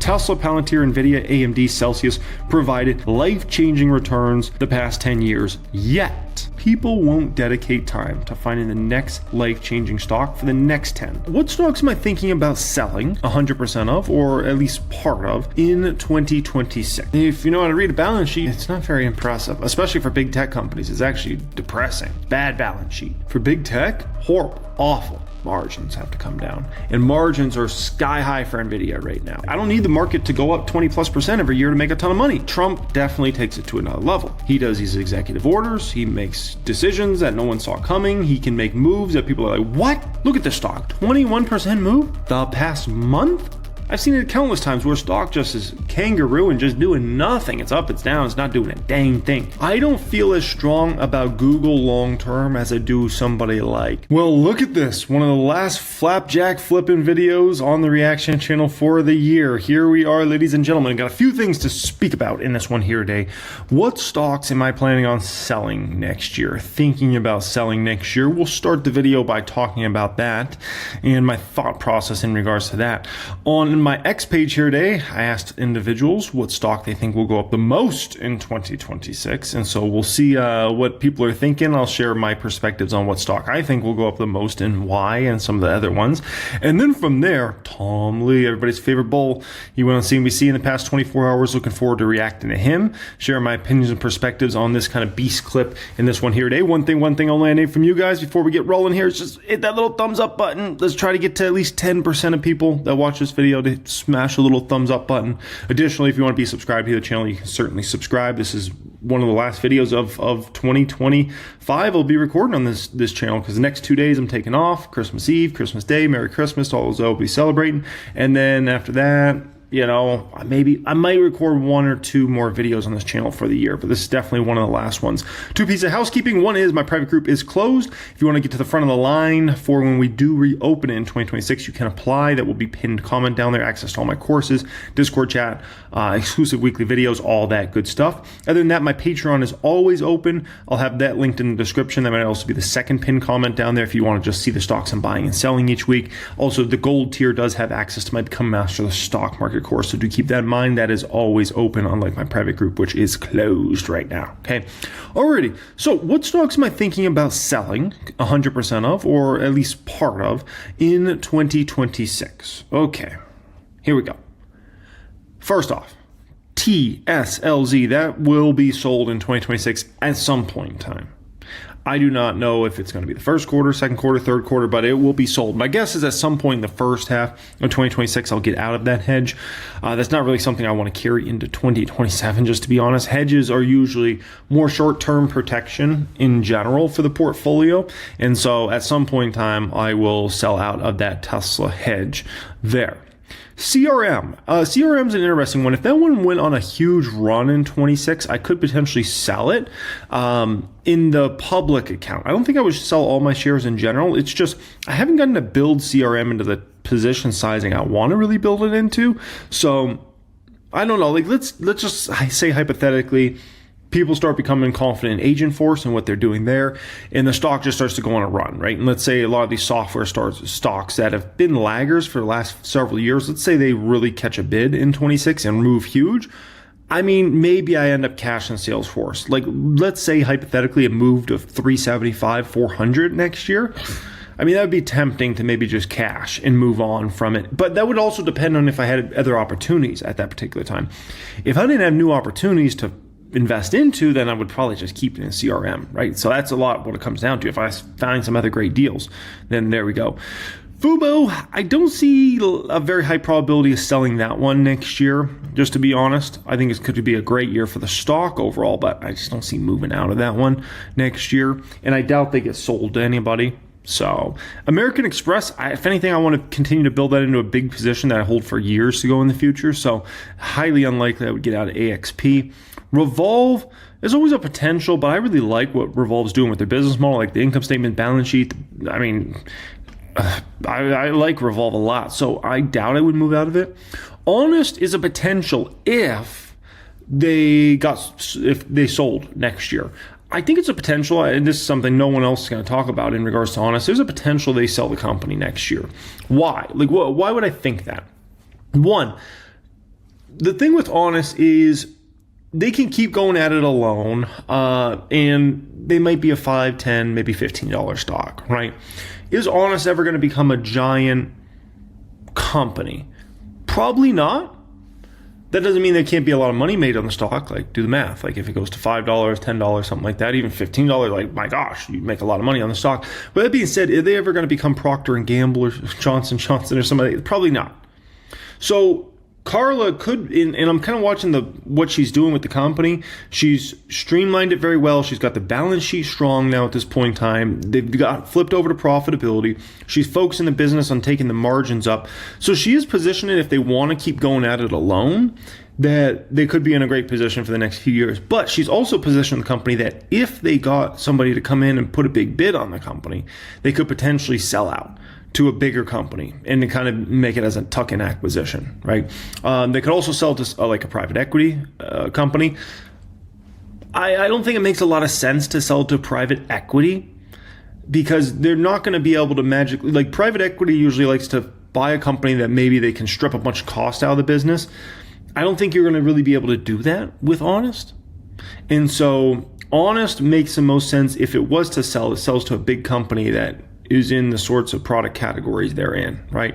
Tesla, Palantir, Nvidia, AMD, Celsius provided life-changing returns the past 10 years, yet people won't dedicate time to finding the next life-changing stock for the next 10. What stocks am I thinking about selling 100% of, or at least part of, in 2026? If you know how to read a balance sheet, it's not very impressive, especially for big tech companies. It's actually depressing. Bad balance sheet. For big tech, horrible, awful. Margins have to come down, and margins are sky high for Nvidia right now. I don't need the market to go up 20+% every year to make a ton of money. Trump definitely takes it to another level. He does these executive orders, he makes decisions that no one saw coming, he can make moves that people are like, what? Look at this stock, 21% move the past month? I've seen it countless times where stock just is kangaroo and just doing nothing. It's up, it's down, it's not doing a dang thing. I don't feel as strong about Google long term as I do somebody like, well, look at this, one of the last flapjack flipping videos on the reaction channel for the year. Here we are, ladies and gentlemen. Got a few things to speak about in this one here today. What stocks am I planning on selling next year? Thinking about selling next year. We'll start the video by talking about that and my thought process in regards to that. On my X page here today, I asked individuals what stock they think will go up the most in 2026, and so we'll see what people are thinking. I'll share my perspectives on what stock I think will go up the most and why, and some of the other ones. And then from there, Tom Lee, everybody's favorite bull, he went on CNBC in the past 24 hours. Looking forward to reacting to him, share my opinions and perspectives on this kind of beast clip in this one here today. One thing only I need from you guys before we get rolling here is just hit that little thumbs up button. Let's try to get to at least 10% of people that watch this video to smash a little thumbs up button. Additionally, if you want to be subscribed to the channel, you can certainly subscribe. This is one of the last videos of 2025 I'll be recording on this channel, because the next 2 days I'm taking off. Christmas Eve, Christmas Day, Merry Christmas to all those I'll be celebrating. And then after that, you know, maybe I might record 1 or 2 more videos on this channel for the year, but this is definitely one of the last ones. 2 pieces of housekeeping. One is my private group is closed. If you want to get to the front of the line for when we do reopen it in 2026, you can apply. That will be pinned comment down there. Access to all my courses, Discord chat, exclusive weekly videos, all that good stuff. Other than that, my Patreon is always open. I'll have that linked in the description. That might also be the second pinned comment down there if you want to just see the stocks I'm buying and selling each week. Also, the gold tier does have access to my Become Master of the Stock Market course, so do keep that in mind. That is always open, unlike my private group, which is closed right now. Okay, alrighty. So what stocks am I thinking about selling 100% of, or at least part of, in 2026? Okay, here we go. First off, TSLZ, that will be sold in 2026 at some point in time. I do not know if it's going to be the first quarter, second quarter, third quarter, but it will be sold. My guess is at some point in the first half of 2026, I'll get out of that hedge. That's not really something I want to carry into 2027, just to be honest. Hedges are usually more short-term protection in general for the portfolio. And so at some point in time, I will sell out of that Tesla hedge there. CRM. CRM's an interesting one. If that one went on a huge run in 26, I could potentially sell it in the public account. I don't think I would sell all my shares in general. It's just I haven't gotten to build CRM into the position sizing I want to really build it into. So I don't know. Like let's just say hypothetically, people start becoming confident in Agentforce and what they're doing there, and the stock just starts to go on a run, right? And let's say a lot of these software stocks that have been laggers for the last several years, let's say they really catch a bid in 26 and move huge. I mean, maybe I end up cashing Salesforce. Like, let's say hypothetically it moved to 375, 400 next year. I mean, that would be tempting to maybe just cash and move on from it. But that would also depend on if I had other opportunities at that particular time. If I didn't have new opportunities to invest into, then I would probably just keep it in CRM, right? So that's a lot what it comes down to. If I find some other great deals, then there we go. Fubo, I don't see a very high probability of selling that one next year, just to be honest. I think it could be a great year for the stock overall, but I just don't see moving out of that one next year. And I doubt they get sold to anybody. So American Express, if anything, I want to continue to build that into a big position that I hold for years to go in the future. So highly unlikely I would get out of AXP. Revolve, there's always a potential, but I really like what Revolve's doing with their business model, like the income statement, balance sheet. I mean, I like Revolve a lot, so I doubt I would move out of it. Honest is a potential if they sold next year. I think it's a potential, and this is something no one else is going to talk about in regards to Honest. There's a potential they sell the company next year. Why? Like, why would I think that? One, the thing with Honest is they can keep going at it alone, and they might be a $5, $10, maybe $15 stock, right? Is Honest ever going to become a giant company? Probably not. That doesn't mean there can't be a lot of money made on the stock. Like, do the math. Like, if it goes to $5, $10, something like that, even $15, like, my gosh, you make a lot of money on the stock. But that being said, are they ever going to become Procter & Gamble or Johnson & Johnson or somebody? Probably not. So Carla could, and I'm kind of watching what she's doing with the company. She's streamlined it very well. She's got the balance sheet strong now at this point in time. They've got flipped over to profitability. She's focusing the business on taking the margins up. So she is positioned, if they want to keep going at it alone, that they could be in a great position for the next few years. But she's also positioned the company that if they got somebody to come in and put a big bid on the company, they could potentially sell out to a bigger company and to kind of make it as a tuck-in acquisition, right? They could also sell to like a private equity company. I don't think it makes a lot of sense to sell to private equity because they're not going to be able to magically, like private equity usually likes to buy a company that maybe they can strip a bunch of cost out of the business. I don't think you're going to really be able to do that with Honest. And so Honest makes the most sense if it was to sell, it sells to a big company that is in the sorts of product categories they're in, right?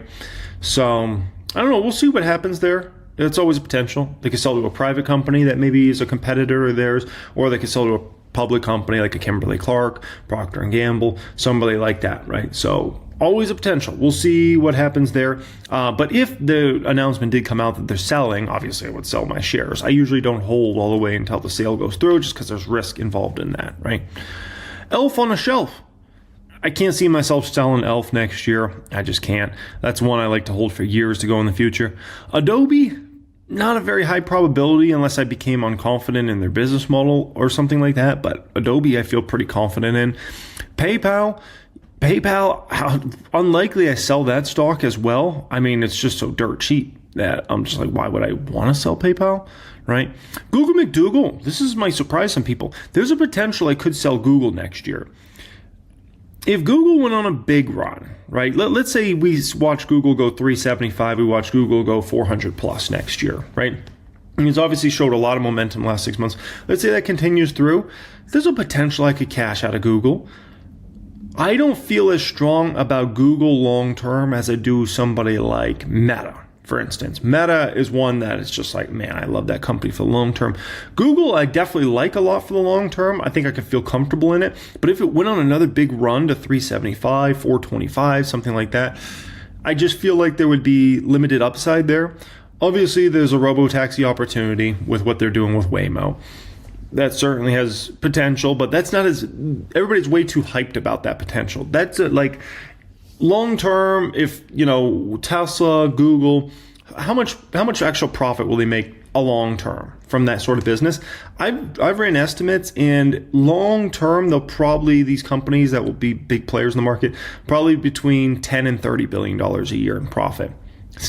So I don't know. We'll see what happens there. It's always a potential. They could sell to a private company that maybe is a competitor of theirs, or they could sell to a public company like a Kimberly-Clark, Procter & Gamble, somebody like that, right? So always a potential. We'll see what happens there. But if the announcement did come out that they're selling, obviously I would sell my shares. I usually don't hold all the way until the sale goes through just because there's risk involved in that, right? Elf on a shelf. I can't see myself selling Elf next year. I just can't. That's one I like to hold for years to go in the future. Adobe, not a very high probability unless I became unconfident in their business model or something like that. But Adobe, I feel pretty confident in. PayPal, unlikely I sell that stock as well. I mean, it's just so dirt cheap that I'm just like, why would I want to sell PayPal? Right? Google McDougal, this is my surprise some people. There's a potential I could sell Google next year. If Google went on a big run, right? Let's say we watch Google go 375, we watch Google go 400 plus next year, right? And it's obviously showed a lot of momentum last 6 months. Let's say that continues through. There's a potential I could cash out of Google. I don't feel as strong about Google long term as I do somebody like Meta. For instance, Meta is one that is just like, man, I love that company for the long term. Google, I definitely like a lot for the long term. I think I could feel comfortable in it. But if it went on another big run to 375, 425, something like that, I just feel like there would be limited upside there. Obviously, there's a robo-taxi opportunity with what they're doing with Waymo. That certainly has potential, but that's not as, everybody's way too hyped about that potential. That's like, long term, if Tesla, Google, how much actual profit will they make a long term from that sort of business? I've ran estimates, and long term, these companies that will be big players in the market, probably between $10 and $30 billion a year in profit.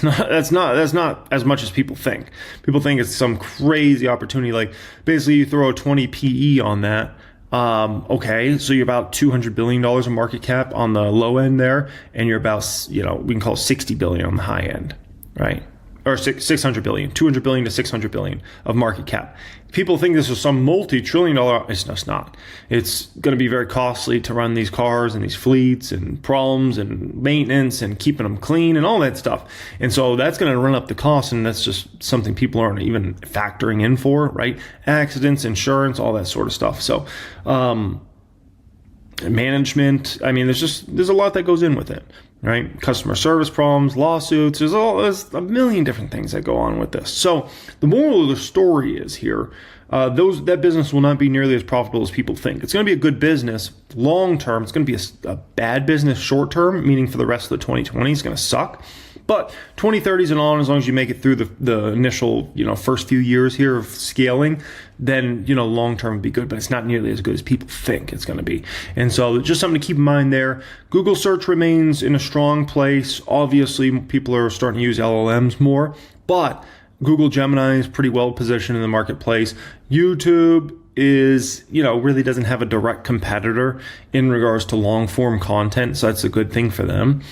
That's not as much as people think. People think it's some crazy opportunity. Like basically, you throw a 20 PE on that. Okay, so you're about $200 billion in market cap on the low end there, and you're about, we can call it 60 billion on the high end, right? Or 600 billion, 200 billion to 600 billion of market cap. People think this is some multi-trillion dollar, it's just not. It's going to be very costly to run these cars and these fleets and problems and maintenance and keeping them clean and all that stuff. And so that's going to run up the cost, and that's just something people aren't even factoring in for, right? Accidents, insurance, all that sort of stuff. So, management, I mean, there's a lot that goes in with it, right? Customer service problems, lawsuits, there's a million different things that go on with this. So the moral of the story is here, that business will not be nearly as profitable as people think. It's going to be a good business long term. It's going to be a bad business short term, meaning for the rest of the 2020 it's going to suck. But 2030s and on, as long as you make it through the initial, first few years here of scaling, then, long term would be good, but it's not nearly as good as people think it's going to be. And so just something to keep in mind there. Google search remains in a strong place. Obviously, people are starting to use LLMs more, but Google Gemini is pretty well positioned in the marketplace. YouTube is, really doesn't have a direct competitor in regards to long form content. So that's a good thing for them.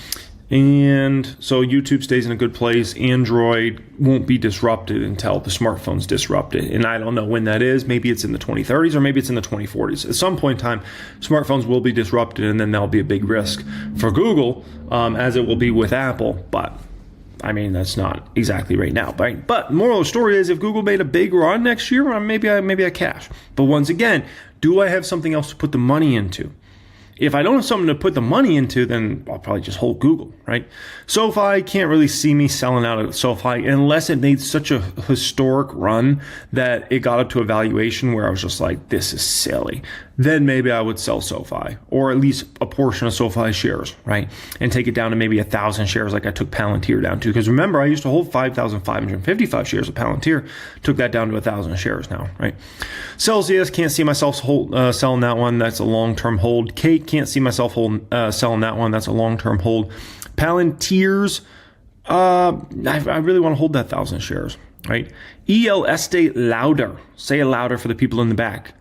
And so YouTube stays in a good place. Android won't be disrupted until the smartphone's disrupted. And I don't know when that is. Maybe it's in the 2030s or maybe it's in the 2040s. At some point in time, smartphones will be disrupted, and then that'll be a big risk for Google, as it will be with Apple. But I mean, that's not exactly right now, right? But moral of the story is, if Google made a big run next year, maybe I cash. But once again, do I have something else to put the money into? If I don't have something to put the money into, then I'll probably just hold Google, right? SoFi, can't really see me selling out of SoFi unless it made such a historic run that it got up to a valuation where I was just like, this is silly. Then maybe I would sell SoFi, or at least a portion of SoFi shares, right? And take it down to maybe 1,000 shares like I took Palantir down to. Because remember, I used to hold 5,555 shares of Palantir. Took that down to 1,000 shares now, right? Celsius, can't see myself selling that one. That's a long-term hold. Cake, can't see myself selling that one. That's a long-term hold. Palantirs, I really want to hold that 1,000 shares, right? Estee, Lauder. Say it louder for the people in the back.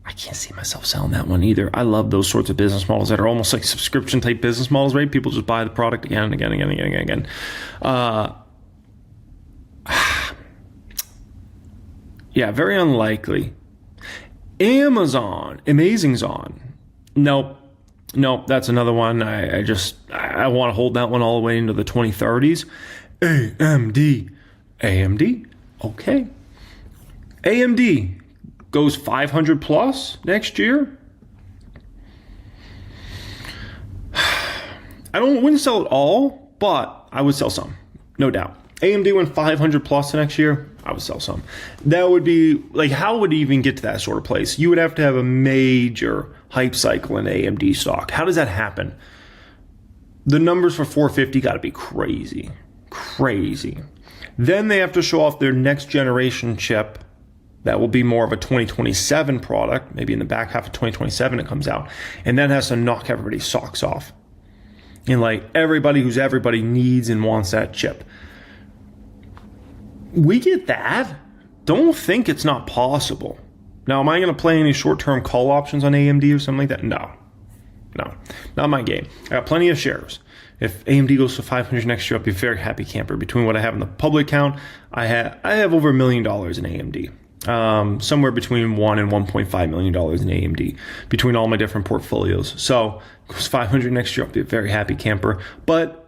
I can't see myself selling that one either. I love those sorts of business models that are almost like subscription type business models, right? People just buy the product again and again and again and again. Yeah, very unlikely. Amazon, Amazing's on. Nope, that's another one. I want to hold that one all the way into the 2030s. AMD, okay. AMD goes 500 plus next year. Wouldn't sell it all, but I would sell some, no doubt. AMD went 500 plus next year, I would sell some. That would be like, how would it even get to that sort of place? You would have to have a major hype cycle in AMD stock. How does that happen? The numbers for 450 got to be crazy. Then they have to show off their next generation chip. That will be more of a 2027 product. Maybe in the back half of 2027 it comes out. And that has to knock everybody's socks off. And like everybody needs and wants that chip. We get that. Don't think it's not possible. Now, am I going to play any short-term call options on AMD or something like that? No, not my game. I got plenty of shares. If AMD goes to 500 next year, I'll be a very happy camper. Between what I have in the public account, I have over $1 million in AMD. Somewhere between $1 and $1.5 million in AMD between all my different portfolios. So it goes 500 next year, I'll be a very happy camper. But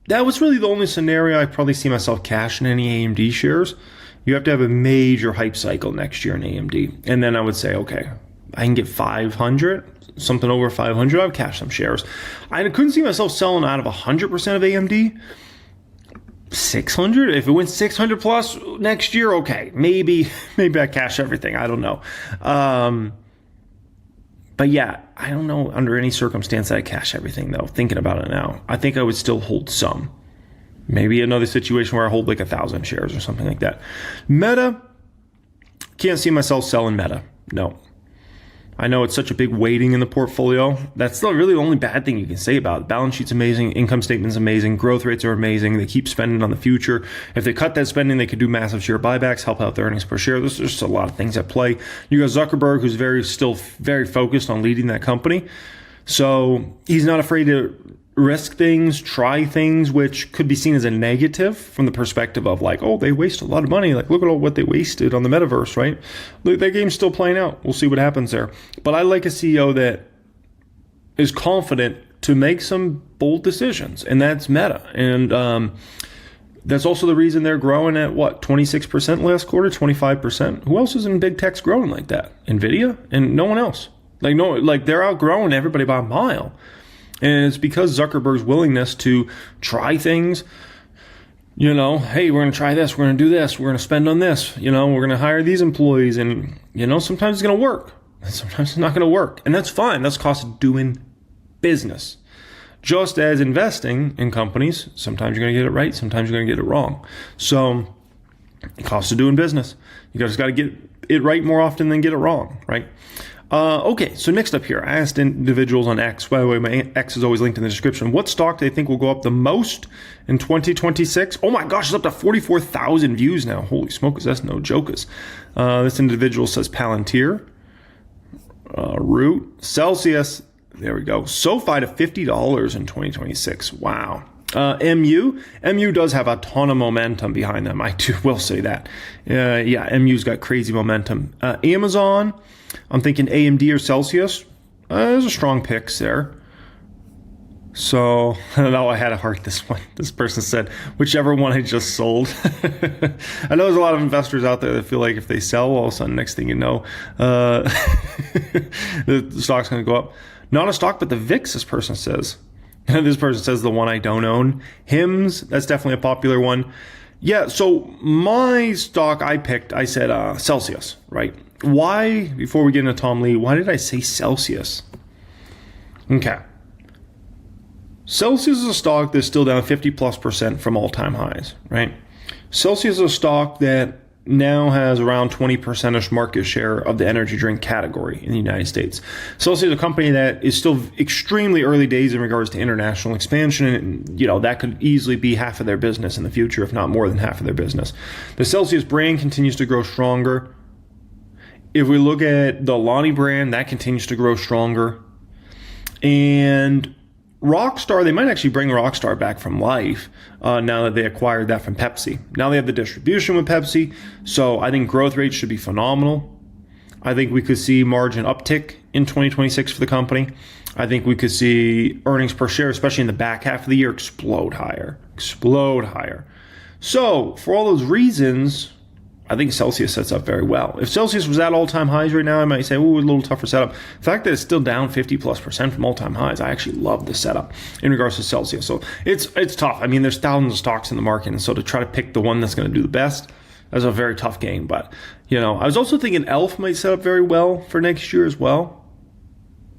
that was really the only scenario I probably see myself cashing any AMD shares. You have to have a major hype cycle next year in AMD. And then I would say, okay, I can get 500, something over 500, I would cash some shares. I couldn't see myself selling out of 100% of AMD. 600? If it went 600 plus next year, okay, maybe I cash everything. I don't know. But yeah, I don't know under any circumstance I cash everything though. Thinking about it now, I think I would still hold some. Maybe another situation where I hold like 1,000 shares or something like that. Meta, can't see myself selling Meta. No. I know it's such a big weighting in the portfolio. That's not really the only bad thing you can say about it. Balance sheet's amazing. Income statement's amazing. Growth rates are amazing. They keep spending on the future. If they cut that spending, they could do massive share buybacks, help out their earnings per share. There's just a lot of things at play. You got Zuckerberg, who's still very focused on leading that company. So he's not afraid to risk things, try things, which could be seen as a negative from the perspective of like, oh, they waste a lot of money. Like, look at all what they wasted on the metaverse, right? Look, that game's still playing out. We'll see what happens there. But I like a CEO that is confident to make some bold decisions, and that's Meta. And that's also the reason they're growing at, 26% last quarter, 25%? Who else is in big tech's growing like that? Nvidia? And no one else. They're outgrowing everybody by a mile. And it's because Zuckerberg's willingness to try things, hey, we're going to try this, we're going to do this, we're going to spend on this, we're going to hire these employees, and, sometimes it's going to work, and sometimes it's not going to work. And that's fine. That's cost of doing business. Just as investing in companies, sometimes you're going to get it right, sometimes you're going to get it wrong. So, cost of doing business. You just got to get it right more often than get it wrong, right? Okay, so next up here, I asked individuals on X, by the way, my X is always linked in the description, what stock do they think will go up the most in 2026? Oh my gosh, it's up to 44,000 views now. Holy smokes, that's no jokers. This individual says Palantir, Root, Celsius, there we go. SoFi to $50 in 2026. Wow. MU does have a ton of momentum behind them. I will say that. MU's got crazy momentum. Amazon, I'm thinking AMD or Celsius. There's a strong picks there. So, I had to heart this one. This person said, whichever one I just sold. I know there's a lot of investors out there that feel like if they sell, all of a sudden, next thing you know, the stock's going to go up. Not a stock, but the VIX, this person says. This person says the one I don't own. HIMS, that's definitely a popular one. Yeah, so my stock I picked, I said Celsius, right? Why, before we get into Tom Lee, why did I say Celsius? Okay. Celsius is a stock that's still down 50+% from all-time highs, right? Celsius is a stock that now has around 20% market share of the energy drink category in the United States. Celsius is a company that is still extremely early days in regards to international expansion, and that could easily be half of their business in the future, if not more than half of their business. The Celsius brand continues to grow stronger. If we look at the Lonnie brand, that continues to grow stronger. And Rockstar, they might actually bring Rockstar back from life now that they acquired that from Pepsi. Now they have the distribution with Pepsi, so I think growth rates should be phenomenal. I think we could see margin uptick in 2026 for the company. I think we could see earnings per share, especially in the back half of the year, explode higher. So for all those reasons, I think Celsius sets up very well. If Celsius was at all-time highs right now, I might say, a little tougher setup. The fact that it's still down 50+% from all-time highs, I actually love the setup in regards to Celsius. So it's tough. I mean, there's thousands of stocks in the market, and so to try to pick the one that's going to do the best, that's a very tough game. But, I was also thinking ELF might set up very well for next year as well.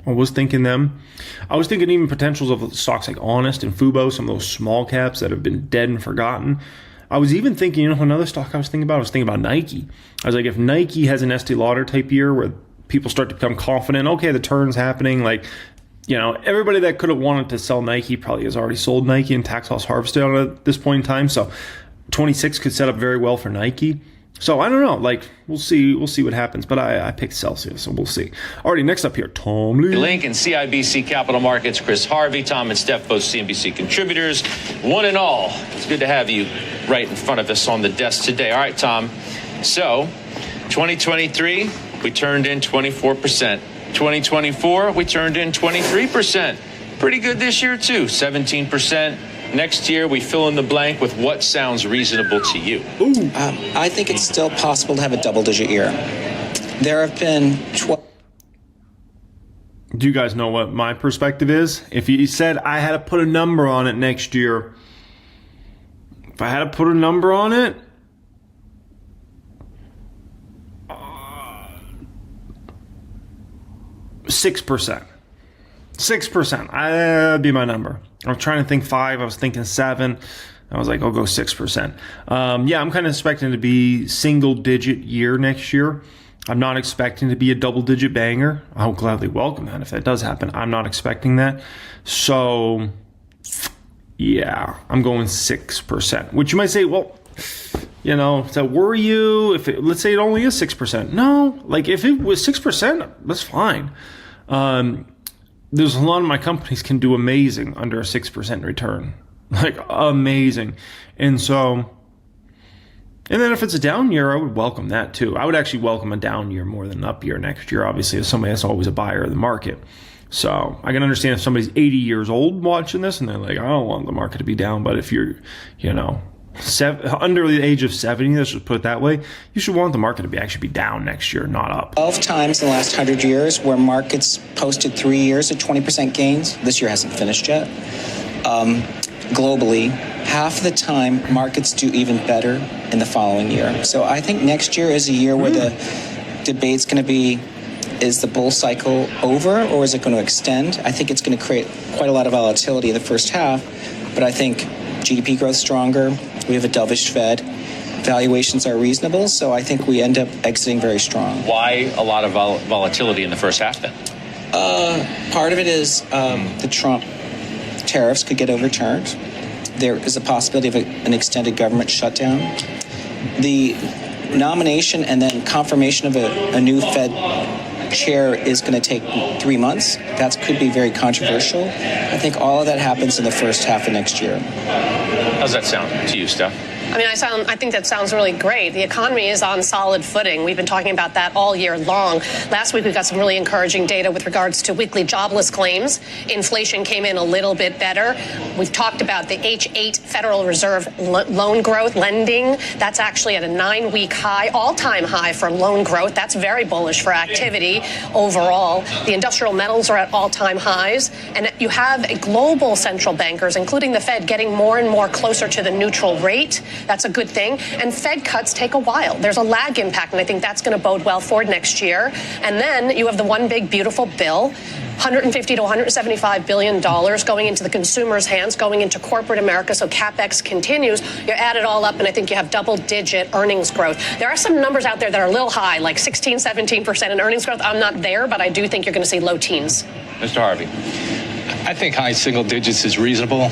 I was thinking them. I was thinking even potentials of stocks like Honest and Fubo, some of those small caps that have been dead and forgotten. I was even thinking, another stock I was thinking about Nike. I was like, if Nike has an Estee Lauder type year where people start to become confident, okay, the turn's happening, everybody that could have wanted to sell Nike probably has already sold Nike and tax loss harvested on it at this point in time. So 26 could set up very well for Nike. So I don't know, we'll see what happens, but I picked Celsius, so we'll see. Alrighty, next up here, Tom Lee. Link and CIBC Capital Markets, Chris Harvey, Tom and Steph, both CNBC contributors. One and all, it's good to have you right in front of us on the desk today. All right, Tom, so 2023, we turned in 24%. 2024, we turned in 23%. Pretty good this year, too, 17%. Next year, we fill in the blank with what sounds reasonable to you. I think it's still possible to have a double-digit year. There have been 12. Do you guys know what my perspective is? If you said I had to put a number on it next year, if I had to put a number on it, 6%. 6%. That'd be my number. I was trying to think 5. I was thinking 7. I was like, I'll go 6%. I'm kind of expecting to be single-digit year next year. I'm not expecting to be a double-digit banger. I'll gladly welcome that if that does happen. I'm not expecting that. So, yeah, I'm going 6%. Which you might say, well, does that worry you? Let's say it only is 6%. No, if it was 6%, that's fine. There's a lot of my companies can do amazing under a 6% return. Amazing. And then if it's a down year, I would welcome that too. I would actually welcome a down year more than an up year next year, obviously, as somebody that's always a buyer of the market. So I can understand if somebody's 80 years old watching this and they're like, I don't want the market to be down. But if you're, under the age of 70, let's just put it that way, you should want the market to actually be down next year, not up. 12 times in the last 100 years where markets posted 3 years of 20% gains. This year hasn't finished yet. Globally, half of the time markets do even better in the following year. So I think next year is a year where the debate's going to be, is the bull cycle over or is it going to extend? I think it's going to create quite a lot of volatility in the first half, but I think GDP growth stronger. We have a dovish Fed. Valuations are reasonable, so I think we end up exiting very strong. Why a lot of volatility in the first half then? Part of it is the Trump tariffs could get overturned. There is a possibility of an extended government shutdown. The nomination and then confirmation of a new Fed chair is going to take 3 months. That could be very controversial. I think all of that happens in the first half of next year. How's that sound to you, Steph? I think that sounds really great. The economy is on solid footing. We've been talking about that all year long. Last week, we got some really encouraging data with regards to weekly jobless claims. Inflation came in a little bit better. We've talked about the H8 Federal Reserve loan growth lending. That's actually at a 9-week high, all-time high for loan growth. That's very bullish for activity overall. The industrial metals are at all-time highs. And you have global central bankers, including the Fed, getting more and more closer to the neutral rate. That's a good thing. And Fed cuts take a while. There's a lag impact, and I think that's going to bode well for next year. And then you have the one big, beautiful bill, $150 to $175 billion going into the consumer's hands, going into corporate America, so CapEx continues. You add it all up, and I think you have double-digit earnings growth. There are some numbers out there that are a little high, like 16, 17% in earnings growth. I'm not there, but I do think you're going to see low teens. Mr. Harvey. I think high single digits is reasonable.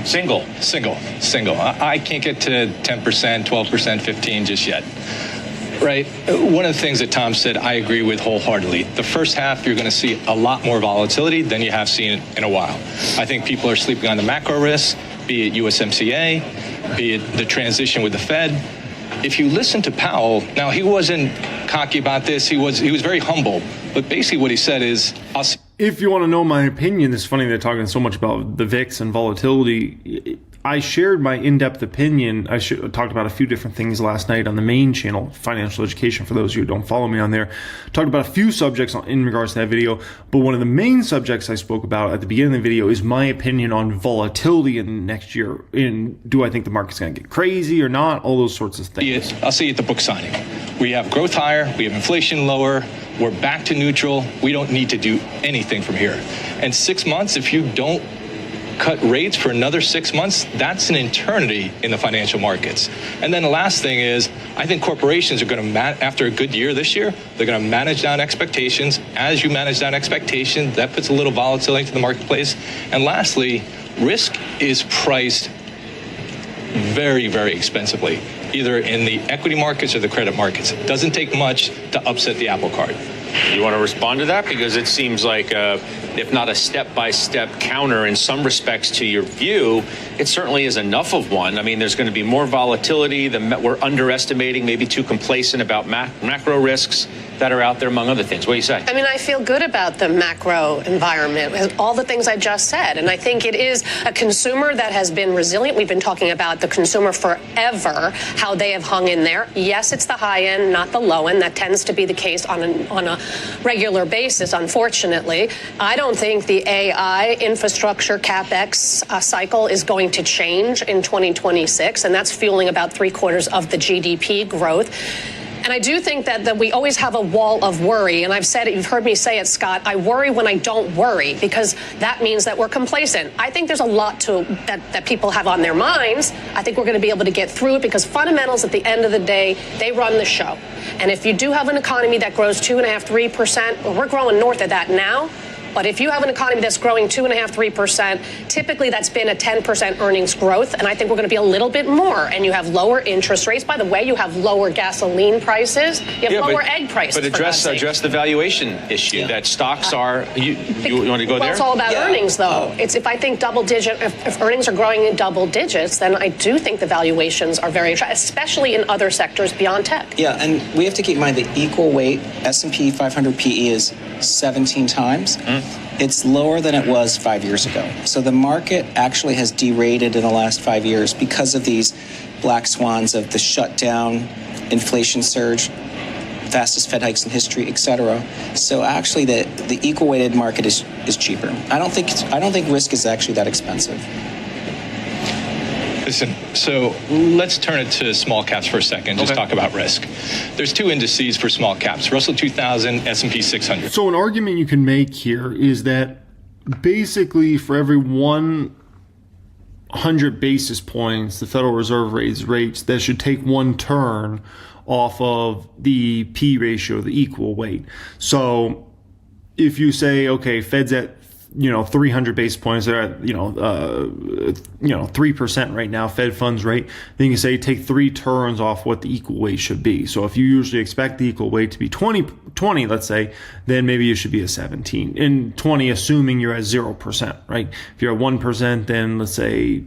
Single. I can't get to 10%, 12%, 15 just yet. Right. One of the things that Tom said, I agree with wholeheartedly. The first half, you're going to see a lot more volatility than you have seen in a while. I think people are sleeping on the macro risks, be it USMCA, be it the transition with the Fed. If you listen to Powell, now he wasn't cocky about this. He was very humble. But basically what he said is, I'll see. If you want to know my opinion, it's funny they're talking so much about the VIX and volatility. I shared my in-depth opinion. I talked about a few different things last night on the main channel, Financial Education, for those of you who don't follow me on there. Talked about a few subjects in regards to that video, but one of the main subjects I spoke about at the beginning of the video is my opinion on volatility in next year. Do I think the market's going to get crazy or not? All those sorts of things. I'll see you at the book signing. We have growth higher. We have inflation lower. We're back to neutral. We don't need to do anything from here. And 6 months, if you don't cut rates for another 6 months, that's an eternity in the financial markets. And then the last thing is, I think corporations are going to, after a good year this year, they're going to manage down expectations. As you manage down expectations, that puts a little volatility into the marketplace. And lastly, risk is priced very, very expensively, either in the equity markets or the credit markets. It doesn't take much to upset the apple cart. You want to respond to that? Because it seems like, if not a step-by-step counter in some respects to your view, it certainly is enough of one. I mean, there's going to be more volatility. We're underestimating, maybe too complacent about macro risks that are out there, among other things. What do you say? I mean, I feel good about the macro environment, all the things I just said. And I think it is a consumer that has been resilient. We've been talking about the consumer forever, how they have hung in there. Yes, it's the high end, not the low end. That tends to be the case on a regular basis, unfortunately. I don't think the AI infrastructure CapEx cycle is going to change in 2026, and that's fueling about 3/4 of the GDP growth. And I do think that we always have a wall of worry. And I've said it, you've heard me say it, Scott, I worry when I don't worry, because that means that we're complacent. I think there's a lot that people have on their minds. I think we're going to be able to get through it, because fundamentals at the end of the day, they run the show. And if you do have an economy that grows 2.5%, 3%, well, we're growing north of that now. But if you have an economy that's growing 2.5%, 3%, typically that's been a 10% earnings growth. And I think we're going to be a little bit more. And you have lower interest rates. By the way, you have lower gasoline prices. You have lower egg prices. But address the valuation issue that stocks are. You want to go there? It's all about earnings, though. It's if I think if earnings are growing in double digits, then I do think the valuations are very attractive, especially in other sectors beyond tech. Yeah, and we have to keep in mind the equal weight S&P 500 PE is 17 times. It's lower than it was 5 years ago. So the market actually has derated in the last 5 years because of these black swans of the shutdown, inflation surge, fastest Fed hikes in history, et cetera. So actually the equal weighted market is cheaper. I don't think risk is actually that expensive. Listen, so let's turn it to small caps for a second. Just talk about risk. There's two indices for small caps, Russell 2000, S&P 600. So an argument you can make here is that basically for every 100 basis points the Federal Reserve raises rates, that should take one turn off of the P ratio, the equal weight. So if you say, okay, Fed's at 300 basis points. They're at 3% right now, Fed funds rate. Then you can say take 3 turns off what the equal weight should be. So if you usually expect the equal weight to be 20, let's say, then maybe you should be a 17. And 20, assuming you're at 0%, right? If you're at 1%, then let's say,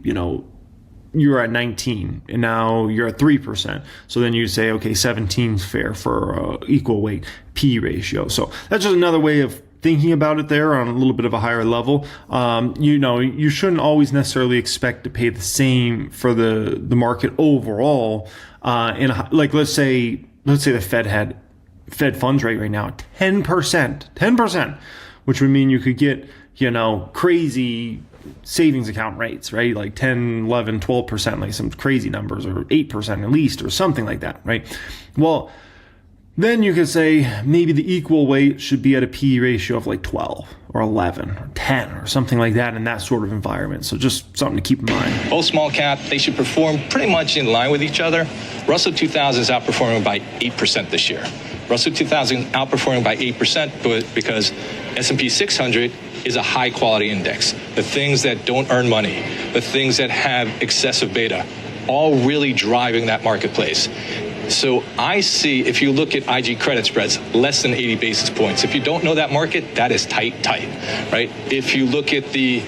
you're at 19 and now you're at 3%. So then you say, okay, 17 is fair for equal weight P ratio. So that's just another way of thinking about it there on a little bit of a higher level. You shouldn't always necessarily expect to pay the same for the market overall. Like let's say the Fed had Fed funds rate right now at 10%, which would mean you could get, crazy savings account rates, right? Like 10, 11, 12%, like some crazy numbers, or 8% at least, or something like that, right? Well, then you could say maybe the equal weight should be at a P ratio of like 12 or 11 or 10 or something like that in that sort of environment. So just something to keep in mind. Both small cap, they should perform pretty much in line with each other. Russell 2000 is outperforming by 8% this year. Russell 2000 outperforming by 8% because S&P 600 is a high quality index. The things that don't earn money, the things that have excessive beta, all really driving that marketplace. So I see, if you look at IG credit spreads, less than 80 basis points. If you don't know that market, that is tight, right? If you look at the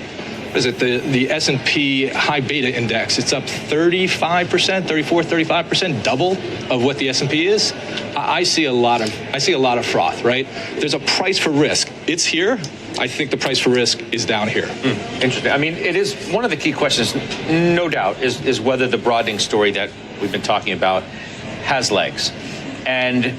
S&P high beta index, it's up 35%, 34, 35%, double of what the S&P is. I see a lot of froth, right? There's a price for risk. It's here. I think the price for risk is down here. Interesting. I mean, it is one of the key questions, no doubt, is whether the broadening story that we've been talking about has legs. And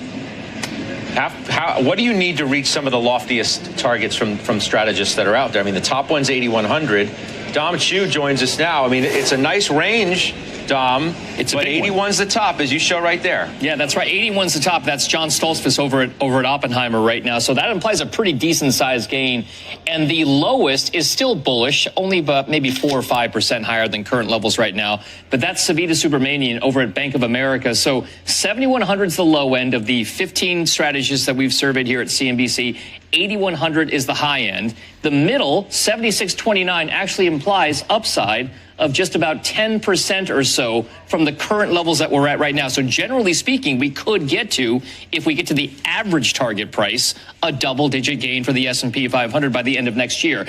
what do you need to reach some of the loftiest targets from strategists that are out there? I mean, the top one's 8,100. Dom Chu joins us now. I mean, it's a nice range, Dom. But 81's the top, as you show right there. Yeah, that's right. 81's the top. That's John Stoltzfus over at Oppenheimer right now. So that implies a pretty decent sized gain. And the lowest is still bullish, only about maybe 4 or 5% higher than current levels right now. But that's Savita Subramanian over at Bank of America. So 7,100 is the low end of the 15 strategists that we've surveyed here at CNBC. 8,100 is the high end. The middle, 76.29, actually implies upside of just about 10% or so from the current levels that we're at right now. So generally speaking, we could get to, if we get to the average target price, a double-digit gain for the S&P 500 by the end of next year.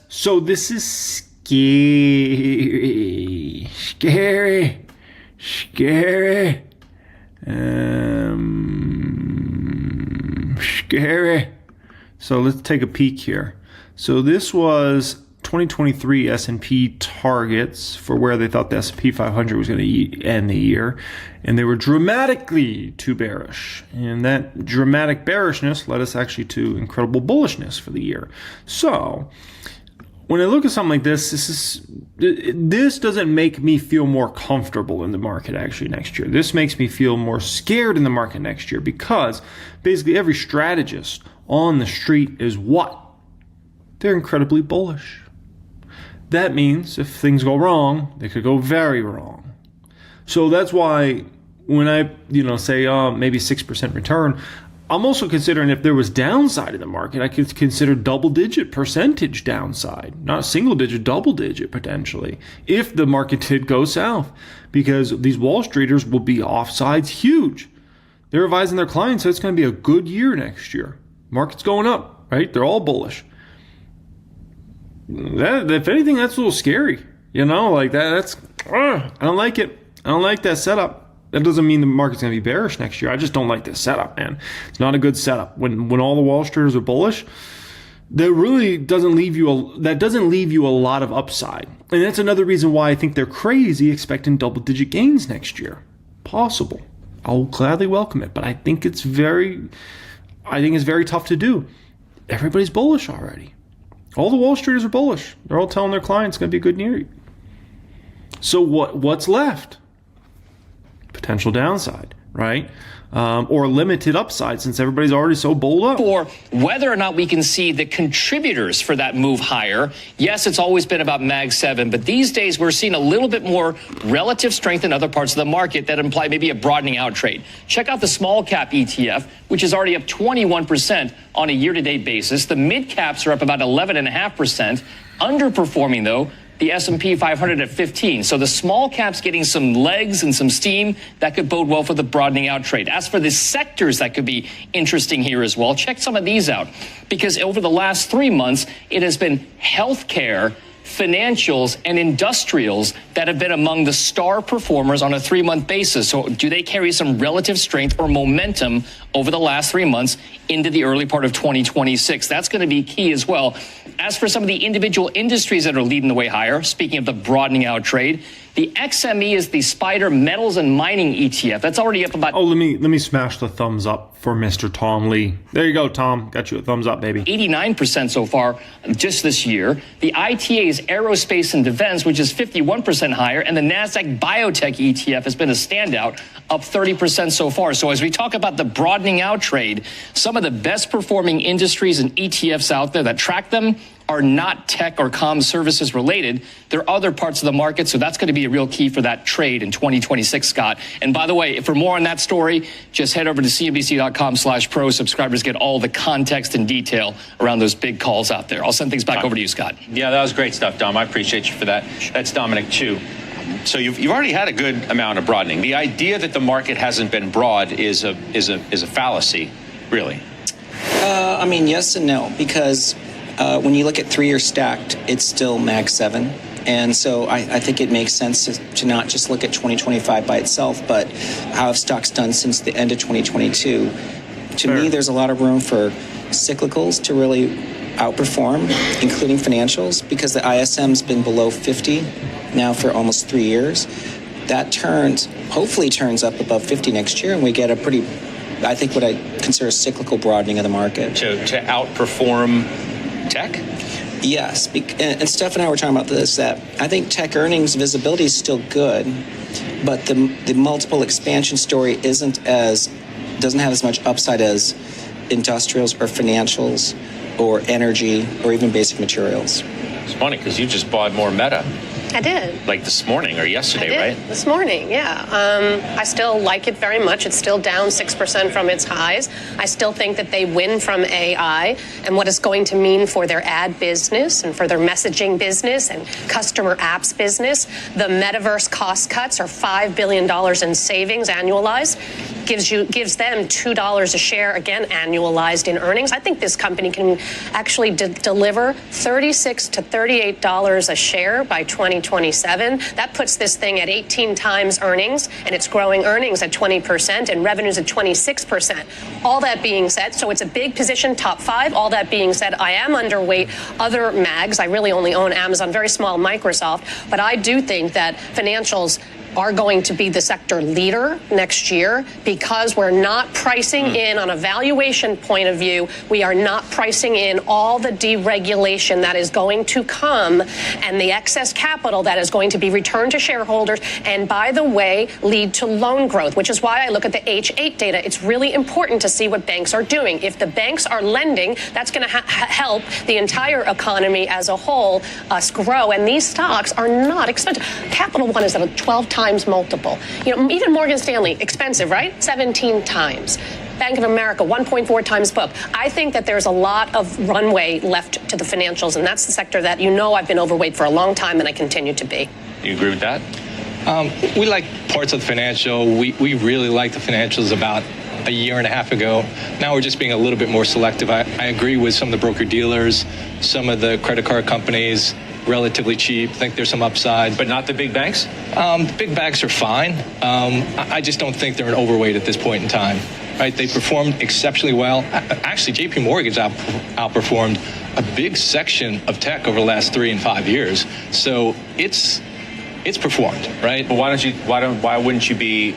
So this is scary. Scary. So let's take a peek here. So this was 2023 S&P targets for where they thought the S&P 500 was going to end the year, and they were dramatically too bearish. And that dramatic bearishness led us actually to incredible bullishness for the year. So when I look at something like this, this doesn't make me feel more comfortable in the market actually next year. This makes me feel more scared in the market next year, because basically every strategist on the street is what? They're incredibly bullish. That means if things go wrong, they could go very wrong. So that's why when I, say maybe 6% return, I'm also considering if there was downside in the market, I could consider double-digit percentage downside, not single-digit, double-digit potentially, if the market did go south, because these Wall Streeters will be offsides huge. They're advising their clients that it's going to be a good year next year. Market's going up, right? They're all bullish. That, if anything, that's a little scary. Like that's I don't like it. I don't like that setup. That doesn't mean the market's going to be bearish next year. I just don't like this setup, man. It's not a good setup. When all the Wall Streeters are bullish, that really doesn't leave you a lot of upside. And that's another reason why I think they're crazy expecting double-digit gains next year. Possible. I'll gladly welcome it, but I think it's very tough to do. Everybody's bullish already. All the Wall Streeters are bullish. They're all telling their clients it's going to be a good year. So what's left? Potential downside. right? Or limited upside since everybody's already so bowled up. For whether or not we can see the contributors for that move higher. Yes, it's always been about Mag 7, but these days we're seeing a little bit more relative strength in other parts of the market that imply maybe a broadening out trade. Check out the small cap ETF, which is already up 21% on a year-to-date basis. The mid caps are up about 11.5%. Underperforming, though, the S&P 500 at 15. So the small caps getting some legs and some steam that could bode well for the broadening out trade. As for the sectors that could be interesting here as well, check some of these out, because over the last 3 months, it has been healthcare, financials, and industrials that have been among the star performers on a 3-month basis. So do they carry some relative strength or momentum over the last 3 months into the early part of 2026? That's going to be key as well. As for some of the individual industries that are leading the way higher, speaking of the broadening out trade, the XME is the Spider Metals and Mining ETF. That's already up about... Oh, let me smash the thumbs up for Mr. Tom Lee. There you go, Tom. Got you a thumbs up, baby. 89% so far just this year. The ITA is Aerospace and Defense, which is 51% higher. And the NASDAQ Biotech ETF has been a standout, up 30% so far. So as we talk about the broadening out trade, some of the best performing industries and ETFs out there that track them are not tech or comm services related. They're other parts of the market, so that's going to be a real key for that trade in 2026, Scott. And by the way, for more on that story, just head over to cnbc.com/pro. Subscribers get all the context and detail around those big calls out there. I'll send things back over to you, Scott. Yeah, that was great stuff, Dom. I appreciate you for that. That's Dominic Chu. So you've already had a good amount of broadening. The idea that the market hasn't been broad is a fallacy, really. I mean, yes and no, because when you look at 3-year stacked, it's still Mag 7. And so I think it makes sense to not just look at 2025 by itself, but how have stocks done since the end of 2022. To me, there's a lot of room for cyclicals to really outperform, including financials, because the ISM's been below 50 now for almost 3 years. That hopefully turns up above 50 next year, and we get a pretty, I think, what I consider a cyclical broadening of the market. To outperform tech? Yes, and Steph and I were talking about this, that I think tech earnings visibility is still good, but the multiple expansion story doesn't have as much upside as industrials or financials or energy or even basic materials. It's funny because you just bought more Meta. I did. Like this morning or yesterday, right? This morning, yeah. I still like it very much. It's still down 6% from its highs. I still think that they win from AI and what it's going to mean for their ad business and for their messaging business and customer apps business. The metaverse cost cuts are $5 billion in savings annualized. Gives them $2 a share, again, annualized in earnings. I think this company can actually deliver $36 to $38 a share by 2027. That puts this thing at 18 times earnings, and it's growing earnings at 20% and revenues at 26%. All that being said, so it's a big position, top 5. All that being said, I am underweight other mags. I really only own Amazon, very small Microsoft, but I do think that financials are going to be the sector leader next year because we're not pricing in, on a valuation point of view, we are not pricing in all the deregulation that is going to come and the excess capital that is going to be returned to shareholders and, by the way, lead to loan growth, which is why I look at the H8 data. It's really important to see what banks are doing. If the banks are lending, that's going to help the entire economy as a whole us grow, and these stocks are not expensive. Capital One is at a 12 times multiple. Even Morgan Stanley, expensive, right? 17 times. Bank of America, 1.4 times book. I think that there's a lot of runway left to the financials, and that's the sector that I've been overweight for a long time, and I continue to be. You agree with that? We like parts of the financial. We really liked the financials about a year and a half ago. Now we're just being a little bit more selective. I agree with some of the broker-dealers, some of the credit card companies, relatively cheap. I think there's some upside. But not the big banks? The big banks are fine. I just don't think they're an overweight at this point in time. Right? They performed exceptionally well. Actually, JP Morgan's outperformed a big section of tech over the last 3 and 5 years. So it's performed, right? But why wouldn't you be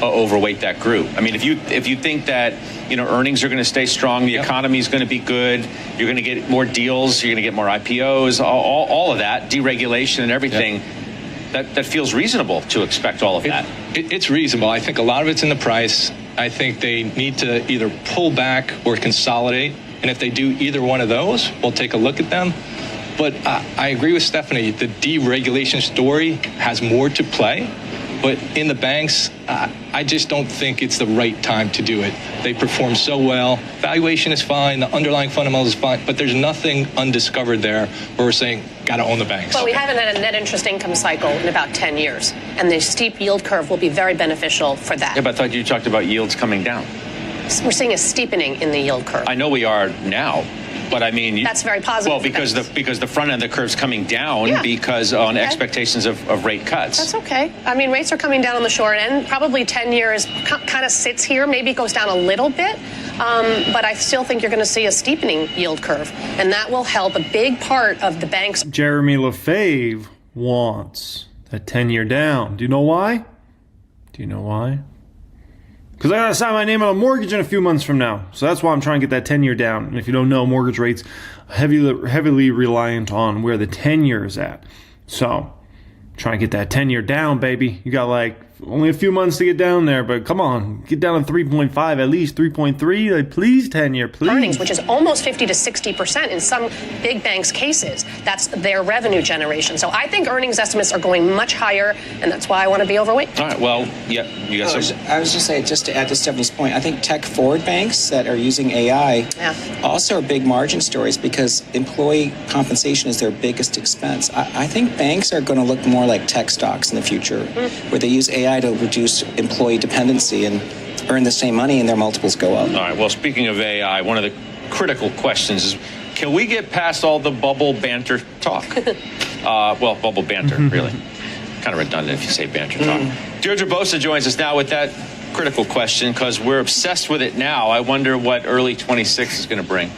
overweight that group? I mean, if you think that earnings are going to stay strong, the economy is going to be good, you're going to get more deals, you're going to get more IPOs, all of that, deregulation and everything. that feels reasonable to expect all of that. It's reasonable. I think a lot of it's in the price. I think they need to either pull back or consolidate. And if they do either one of those, we'll take a look at them. But I agree with Stephanie. The deregulation story has more to play. But in the banks, I just don't think it's the right time to do it. They perform so well. Valuation is fine. The underlying fundamentals is fine. But there's nothing undiscovered there where we're saying, got to own the banks. But we haven't had a net interest income cycle in about 10 years. And the steep yield curve will be very beneficial for that. Yeah, but I thought you talked about yields coming down. We're seeing a steepening in the yield curve. I know we are now. But I mean, that's very positive. Well, because the front end of the curve's coming down because on expectations of rate cuts. That's okay. I mean, rates are coming down on the short end. Probably 10 years kind of sits here, maybe goes down a little bit. But I still think you're going to see a steepening yield curve, and that will help a big part of the banks. Jeremy Lefebvre wants that 10-year down. Do you know why? Because I got to sign my name on a mortgage in a few months from now. So that's why I'm trying to get that 10-year down. And if you don't know, mortgage rates heavily reliant on where the 10-year is at. So trying to get that 10-year down, baby. You got like only a few months to get down there, but come on, get down to 3.5, at least 3.3. Like, please, 10-year, please. Earnings, which is almost 50 to 60% in some big banks' cases. That's their revenue generation. So I think earnings estimates are going much higher, and that's why I want to be overweight. All right, well, yeah, you got some. I was just saying, just to add to Stephanie's point, I think tech-forward banks that are using AI also are big margin stories because employee compensation is their biggest expense. I think banks are going to look more like tech stocks in the future, where they use AI to reduce employee dependency and earn the same money and their multiples go up. All right, well, speaking of AI, one of the critical questions is, can we get past all the bubble banter talk? Bubble banter, really. Kind of redundant if you say banter talk. Deirdre Bosa joins us now with that critical question because we're obsessed with it now. I wonder what early 26 is going to bring.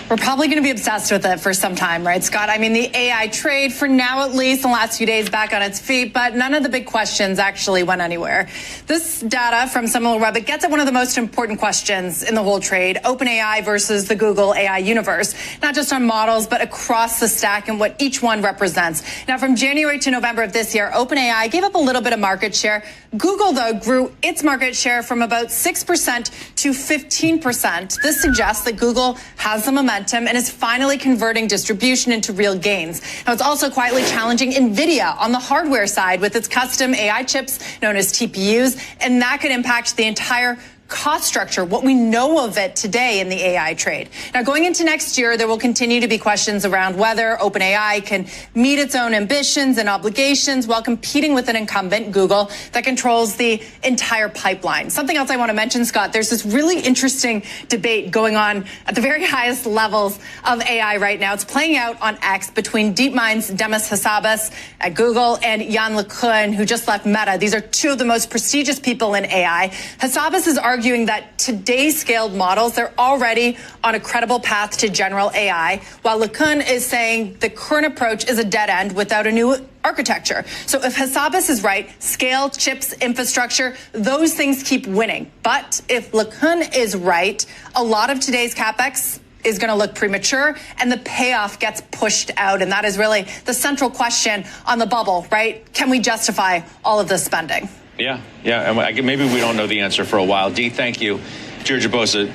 We're probably going to be obsessed with it for some time, right, Scott? I mean, the AI trade, for now at least, in the last few days, back on its feet, but none of the big questions actually went anywhere. This data from SimilarWeb, it gets at one of the most important questions in the whole trade, OpenAI versus the Google AI universe, not just on models, but across the stack and what each one represents. Now, from January to November of this year, OpenAI gave up a little bit of market share. Google, though, grew its market share from about 6% to 15%. This suggests that Google has the momentum and is finally converting distribution into real gains. Now, it's also quietly challenging Nvidia on the hardware side with its custom AI chips known as TPUs, and that could impact the entire cost structure, what we know of it today in the AI trade. Now, going into next year, there will continue to be questions around whether OpenAI can meet its own ambitions and obligations while competing with an incumbent, Google, that controls the entire pipeline. Something else I want to mention, Scott, there's this really interesting debate going on at the very highest levels of AI right now. It's playing out on X between DeepMind's Demis Hassabis at Google and Yann LeCun, who just left Meta. These are two of the most prestigious people in AI. Hassabis is arguing that today's scaled models, they're already on a credible path to general AI, while LeCun is saying the current approach is a dead end without a new architecture. So if Hassabis is right, scale, chips, infrastructure, those things keep winning. But if LeCun is right, a lot of today's CapEx is going to look premature and the payoff gets pushed out. And that is really the central question on the bubble, right? Can we justify all of this spending? Yeah. And maybe we don't know the answer for a while. Dee, thank you. Deirdre Bosa,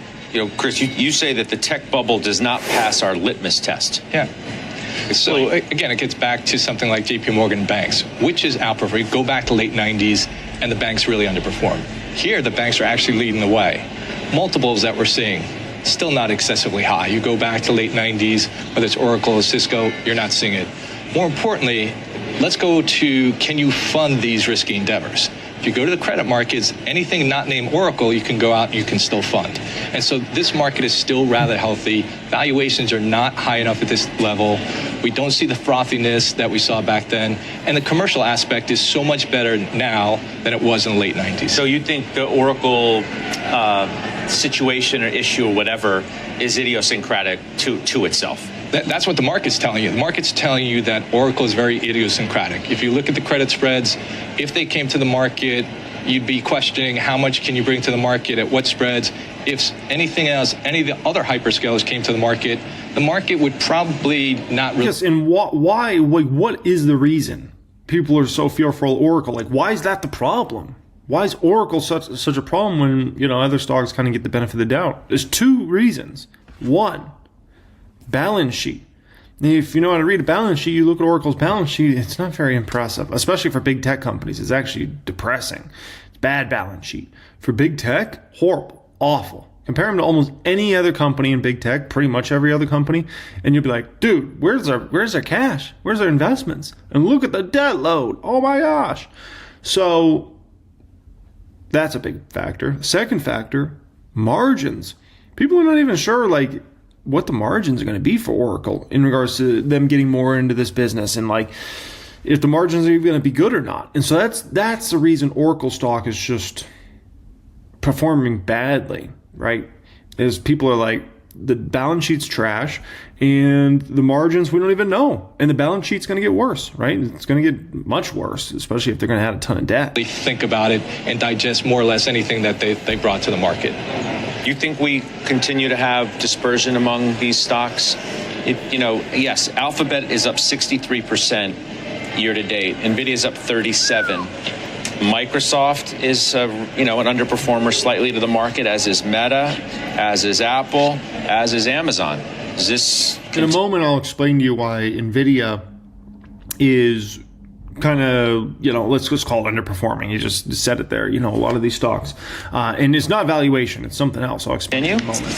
Chris, you say that the tech bubble does not pass our litmus test. Yeah. So again, it gets back to something like JP Morgan banks, which is outperforming. Go back to late 90s and the banks really underperform. Here, the banks are actually leading the way. Multiples that we're seeing, still not excessively high. You go back to late 90s, whether it's Oracle or Cisco, you're not seeing it. More importantly, let's go to, can you fund these risky endeavors? If you go to the credit markets, anything not named Oracle, you can go out and you can still fund. And so this market is still rather healthy. Valuations are not high enough at this level. We don't see the frothiness that we saw back then. And the commercial aspect is so much better now than it was in the late 90s. So you think the Oracle situation or issue or whatever is idiosyncratic to itself? That's what the market's telling you. The market's telling you that Oracle is very idiosyncratic. If you look at the credit spreads, if they came to the market, you'd be questioning how much can you bring to the market, at what spreads. If anything else, any of the other hyperscalers came to the market would probably not really. Yes, and why? Like, what is the reason? people are so fearful of Oracle. Like, why is that the problem? Why is Oracle such a problem when, other stocks kind of get the benefit of the doubt? There's two reasons. One, balance sheet. If you know how to read a balance sheet, you look at Oracle's balance sheet, it's not very impressive, especially for big tech companies. It's actually depressing. It's bad balance sheet. For big tech, horrible, awful. Compare them to almost any other company in big tech, pretty much every other company, and you'll be like, dude, where's their cash? Where's their investments? And look at the debt load. Oh my gosh. So that's a big factor. Second factor, margins. People are not even sure like what the margins are going to be for Oracle in regards to them getting more into this business and like if the margins are even going to be good or not. And so that's the reason Oracle stock is just performing badly, right? Is people are like, the balance sheet's trash and the margins we don't even know, and the balance sheet's going to get worse, right? It's going to get much worse, especially if they're going to have a ton of debt. They think about it and digest more or less anything that they brought to the market. You think we continue to have dispersion among these stocks? Yes, Alphabet is up 63% year to date. Nvidia is up 37%. Microsoft is, an underperformer slightly to the market, as is Meta, as is Apple, as is Amazon. Is this... In a moment, I'll explain to you why Nvidia is kind of, let's just call it underperforming. You just said it there, a lot of these stocks. And it's not valuation, it's something else. I'll explain in a moment.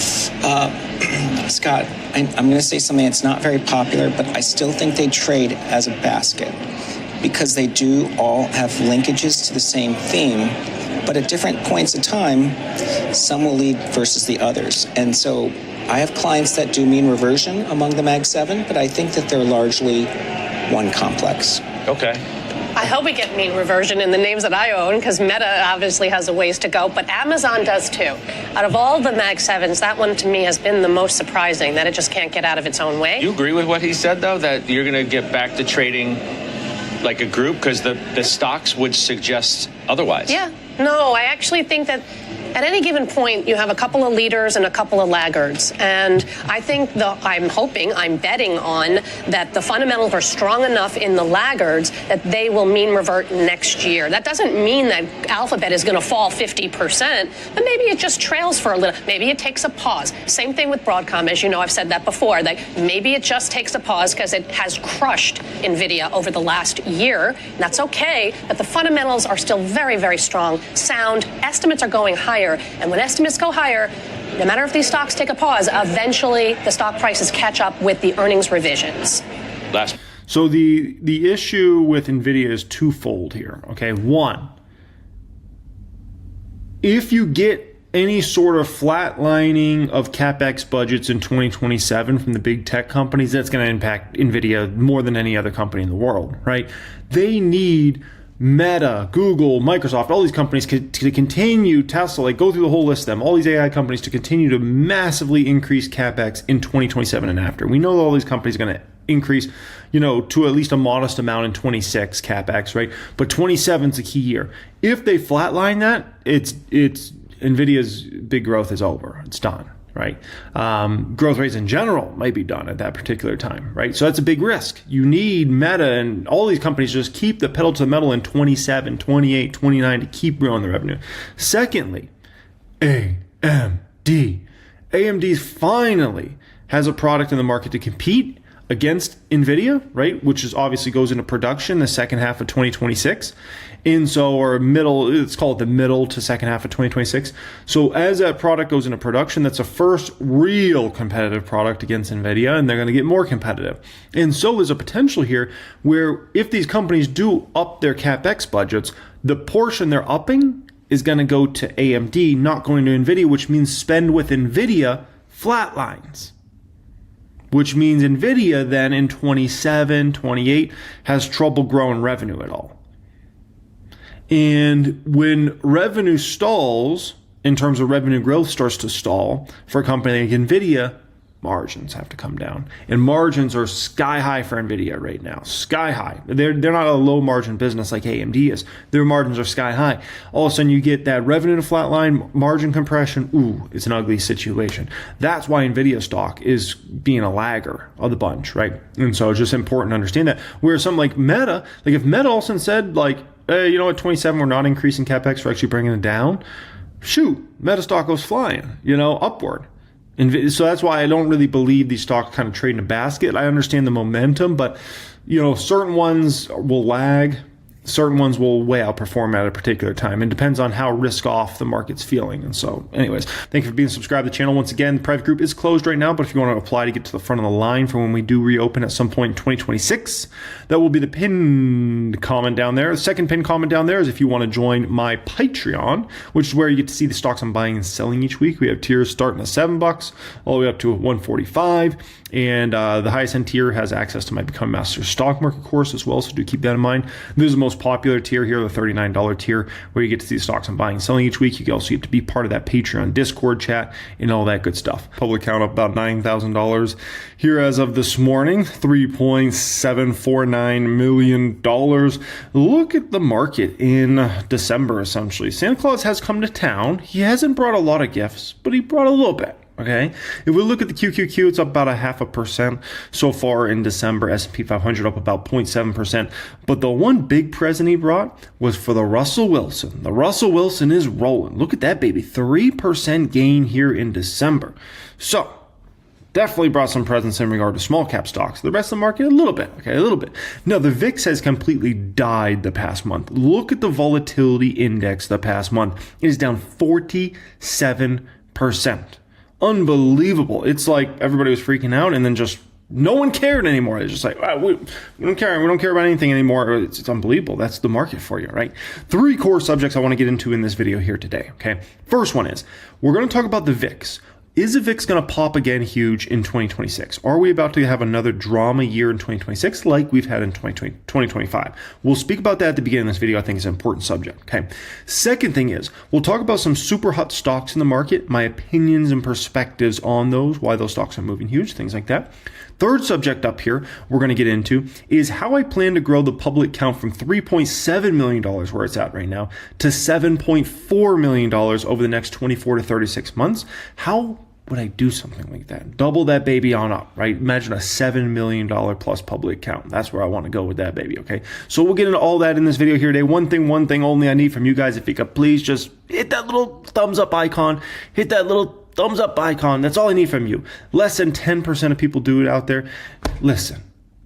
Scott, I'm going to say something that's not very popular, but I still think they trade as a basket, because they do all have linkages to the same theme, but at different points in time, some will lead versus the others. And so I have clients that do mean reversion among the Mag 7, but I think that they're largely one complex. Okay. I hope we get mean reversion in the names that I own, because Meta obviously has a ways to go, but Amazon does too. Out of all the Mag 7s, that one to me has been the most surprising, that it just can't get out of its own way. You agree with what he said, though, that you're going to get back to trading like a group, because the stocks would suggest otherwise? Yeah. No, I actually think that at any given point, you have a couple of leaders and a couple of laggards. And I think I'm betting on that the fundamentals are strong enough in the laggards that they will mean revert next year. That doesn't mean that Alphabet is going to fall 50%, but maybe it just trails for a little. Maybe it takes a pause. Same thing with Broadcom. As you know, I've said that before, that maybe it just takes a pause because it has crushed Nvidia over the last year. And that's okay, but the fundamentals are still very, very strong, sound. Estimates are going higher. And when estimates go higher, no matter if these stocks take a pause, eventually the stock prices catch up with the earnings revisions. So the issue with Nvidia is twofold here. Okay, one, if you get any sort of flatlining of CapEx budgets in 2027 from the big tech companies, that's going to impact Nvidia more than any other company in the world, right? They need Meta, Google, Microsoft, all these companies to continue, Tesla, like go through the whole list of them, all these AI companies to continue to massively increase CapEx in 2027 and after. We know that all these companies are going to increase, to at least a modest amount in 26 CapEx, right? But 27 is a key year. If they flatline that, it's Nvidia's big growth is over. It's done, right? Growth rates in general might be done at that particular time, right? So that's a big risk. You need Meta and all these companies just keep the pedal to the metal in 27, 28, 29 to keep growing the revenue. Secondly, AMD. AMD finally has a product in the market to compete against Nvidia, right? Which is obviously goes into production the second half of 2026. And so, let's call it the middle to second half of 2026. So as that product goes into production, that's the first real competitive product against Nvidia, and they're going to get more competitive. And so there's a potential here where if these companies do up their CapEx budgets, the portion they're upping is going to go to AMD, not going to Nvidia, which means spend with Nvidia flatlines. Which means Nvidia then in 27, 28 has trouble growing revenue at all. And when revenue stalls, in terms of revenue growth starts to stall for a company like Nvidia, margins have to come down. And margins are sky high for Nvidia right now. Sky high. They're not a low margin business like AMD is. Their margins are sky high. All of a sudden you get that revenue to flatline, margin compression. Ooh, it's an ugly situation. That's why Nvidia stock is being a lagger of the bunch, right? And so it's just important to understand that. Whereas something like Meta, like if Meta all of a sudden said like, hey, you know what, 27, we're not increasing CapEx, we're actually bringing it down. Shoot, Meta stock goes flying, upward. And so that's why I don't really believe these stocks kind of trade in a basket. I understand the momentum, but certain ones will lag. Certain ones will way outperform at a particular time. It depends on how risk off the market's feeling. And so anyways, thank you for being subscribed to the channel. Once again, the private group is closed right now, but if you want to apply to get to the front of the line for when we do reopen at some point in 2026, that will be the pinned comment down there. The second pinned comment down there is if you want to join my Patreon, which is where you get to see the stocks I'm buying and selling each week. We have tiers starting at $7 all the way up to $145. And the highest end tier has access to my Become Master Stock Market course as well, so do keep that in mind. This is the most popular tier here, the $39 tier, where you get to see the stocks I'm buying and selling each week. You can also get to be part of that Patreon Discord chat and all that good stuff. Public count up about $9,000 here as of this morning, $3.749 million. Look at the market in December, essentially. Santa Claus has come to town. He hasn't brought a lot of gifts, but he brought a little bit. Okay, if we look at the QQQ, it's up about 0.5% so far in December. S&P 500 up about 0.7%. But the one big present he brought was for the Russell Wilson. The Russell Wilson is rolling. Look at that, baby. 3% gain here in December. So definitely brought some presence in regard to small cap stocks. The rest of the market, a little bit. Okay, a little bit. No, the VIX has completely died the past month. Look at the volatility index the past month. It is down 47%. Unbelievable. It's like everybody was freaking out and then just no one cared anymore. It's just like, we don't care. We don't care about anything anymore. It's unbelievable. That's the market for you, right? 3 core subjects I want to get into in this video here today. Okay. First one is we're going to talk about the VIX. Is the VIX going to pop again huge in 2026? Are we about to have another drama year in 2026 like we've had in 2025? We'll speak about that at the beginning of this video. I think it's an important subject. Okay. Second thing is we'll talk about some super hot stocks in the market, my opinions and perspectives on those, why those stocks are moving huge, things like that. Third subject up here we're going to get into is how I plan to grow the public count from $3.7 million, where it's at right now, to $7.4 million over the next 24 to 36 months. How would I do something like that? Double that baby on up, right? Imagine a $7 million plus public count. That's where I want to go with that baby, okay? So we'll get into all that in this video here today. One thing only I need from you guys, if you could please just hit that little thumbs up icon, hit that little thumbs up icon. That's all I need from you. Less than 10% of people do it out there. Listen,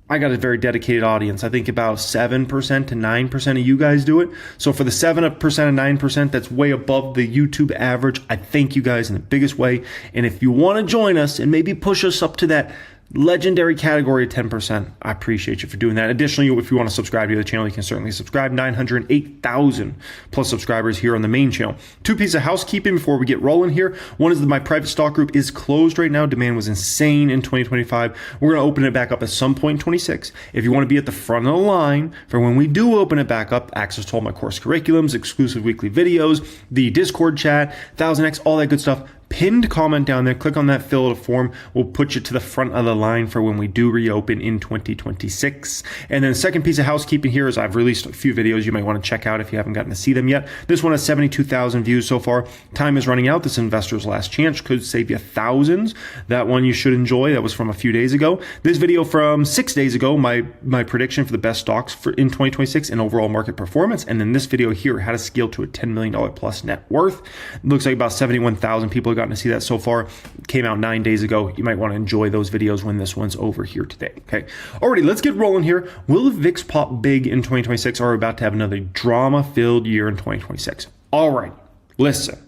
I got a very dedicated audience. I think about 7% to 9% of you guys do it. So for the 7% and 9%, that's way above the YouTube average. I thank you guys in the biggest way. And if you want to join us and maybe push us up to that legendary category of 10%, I appreciate you for doing that. Additionally, if you want to subscribe to the channel, you can certainly subscribe. 908,000 plus subscribers here on the main channel. 2 pieces of housekeeping before we get rolling here. One is that my private stock group is closed right now. Demand was insane in 2025. We're going to open it back up at some point in 26. If you want to be at the front of the line for when we do open it back up, access to all my course curriculums, exclusive weekly videos, the Discord chat, 1000X, all that good stuff. Pinned comment down there, click on that, fill out a form. We'll put you to the front of the line for when we do reopen in 2026. And then the second piece of housekeeping here is I've released a few videos you might want to check out if you haven't gotten to see them yet. This one has 72,000 views so far. Time is running out. This investor's last chance could save you thousands. That one you should enjoy. That was from a few days ago. This video from 6 days ago, my prediction for the best stocks in 2026 and overall market performance. And then this video here, how to scale to a $10 million plus net worth. It looks like about 71,000 people have gotten to see that so far. It came out 9 days ago. You might want to enjoy those videos when this one's over here today. Okay. Alrighty, let's get rolling here. Will the VIX pop big in 2026, or are we about to have another drama-filled year in 2026? Alright, listen.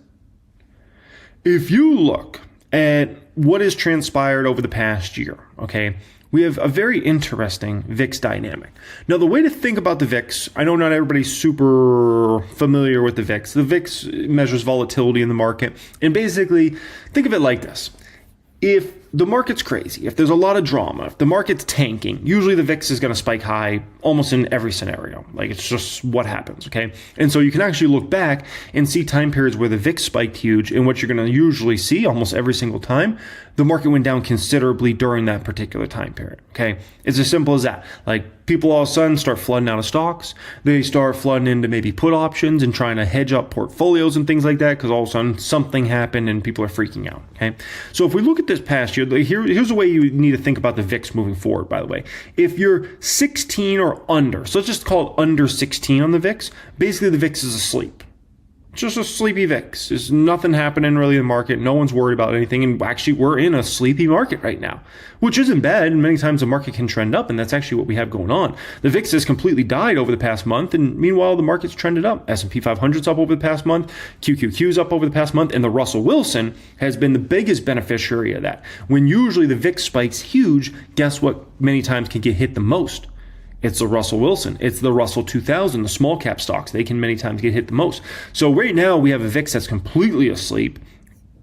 If you look at what has transpired over the past year, okay, we have a very interesting VIX dynamic. Now, the way to think about the VIX, I know not everybody's super familiar with the VIX. The VIX measures volatility in the market. And basically, think of it like this. If the market's crazy, if there's a lot of drama, if the market's tanking, usually the VIX is going to spike high almost in every scenario. Like, it's just what happens, okay? And so you can actually look back and see time periods where the VIX spiked huge, and what you're going to usually see almost every single time, the market went down considerably during that particular time period, okay? It's as simple as that. Like, people all of a sudden start flooding out of stocks. They start flooding into maybe put options and trying to hedge up portfolios and things like that because all of a sudden something happened and people are freaking out, okay? So if we look at this past year, here's the way you need to think about the VIX moving forward, by the way. If you're 16 or under, so let's just call it under 16 on the VIX, basically the VIX is asleep. Just a sleepy VIX. There's nothing happening really in the market. No one's worried about anything. And actually, we're in a sleepy market right now, which isn't bad. And many times the market can trend up, and that's actually what we have going on. The VIX has completely died over the past month, and meanwhile, the market's trended up. S&P 500's up over the past month. QQQ's up over the past month. And the Russell Wilson has been the biggest beneficiary of that. When usually the VIX spikes huge, guess what many times can get hit the most? It's the Russell Wilson. It's the Russell 2000, the small cap stocks. They can many times get hit the most. So right now we have a VIX that's completely asleep.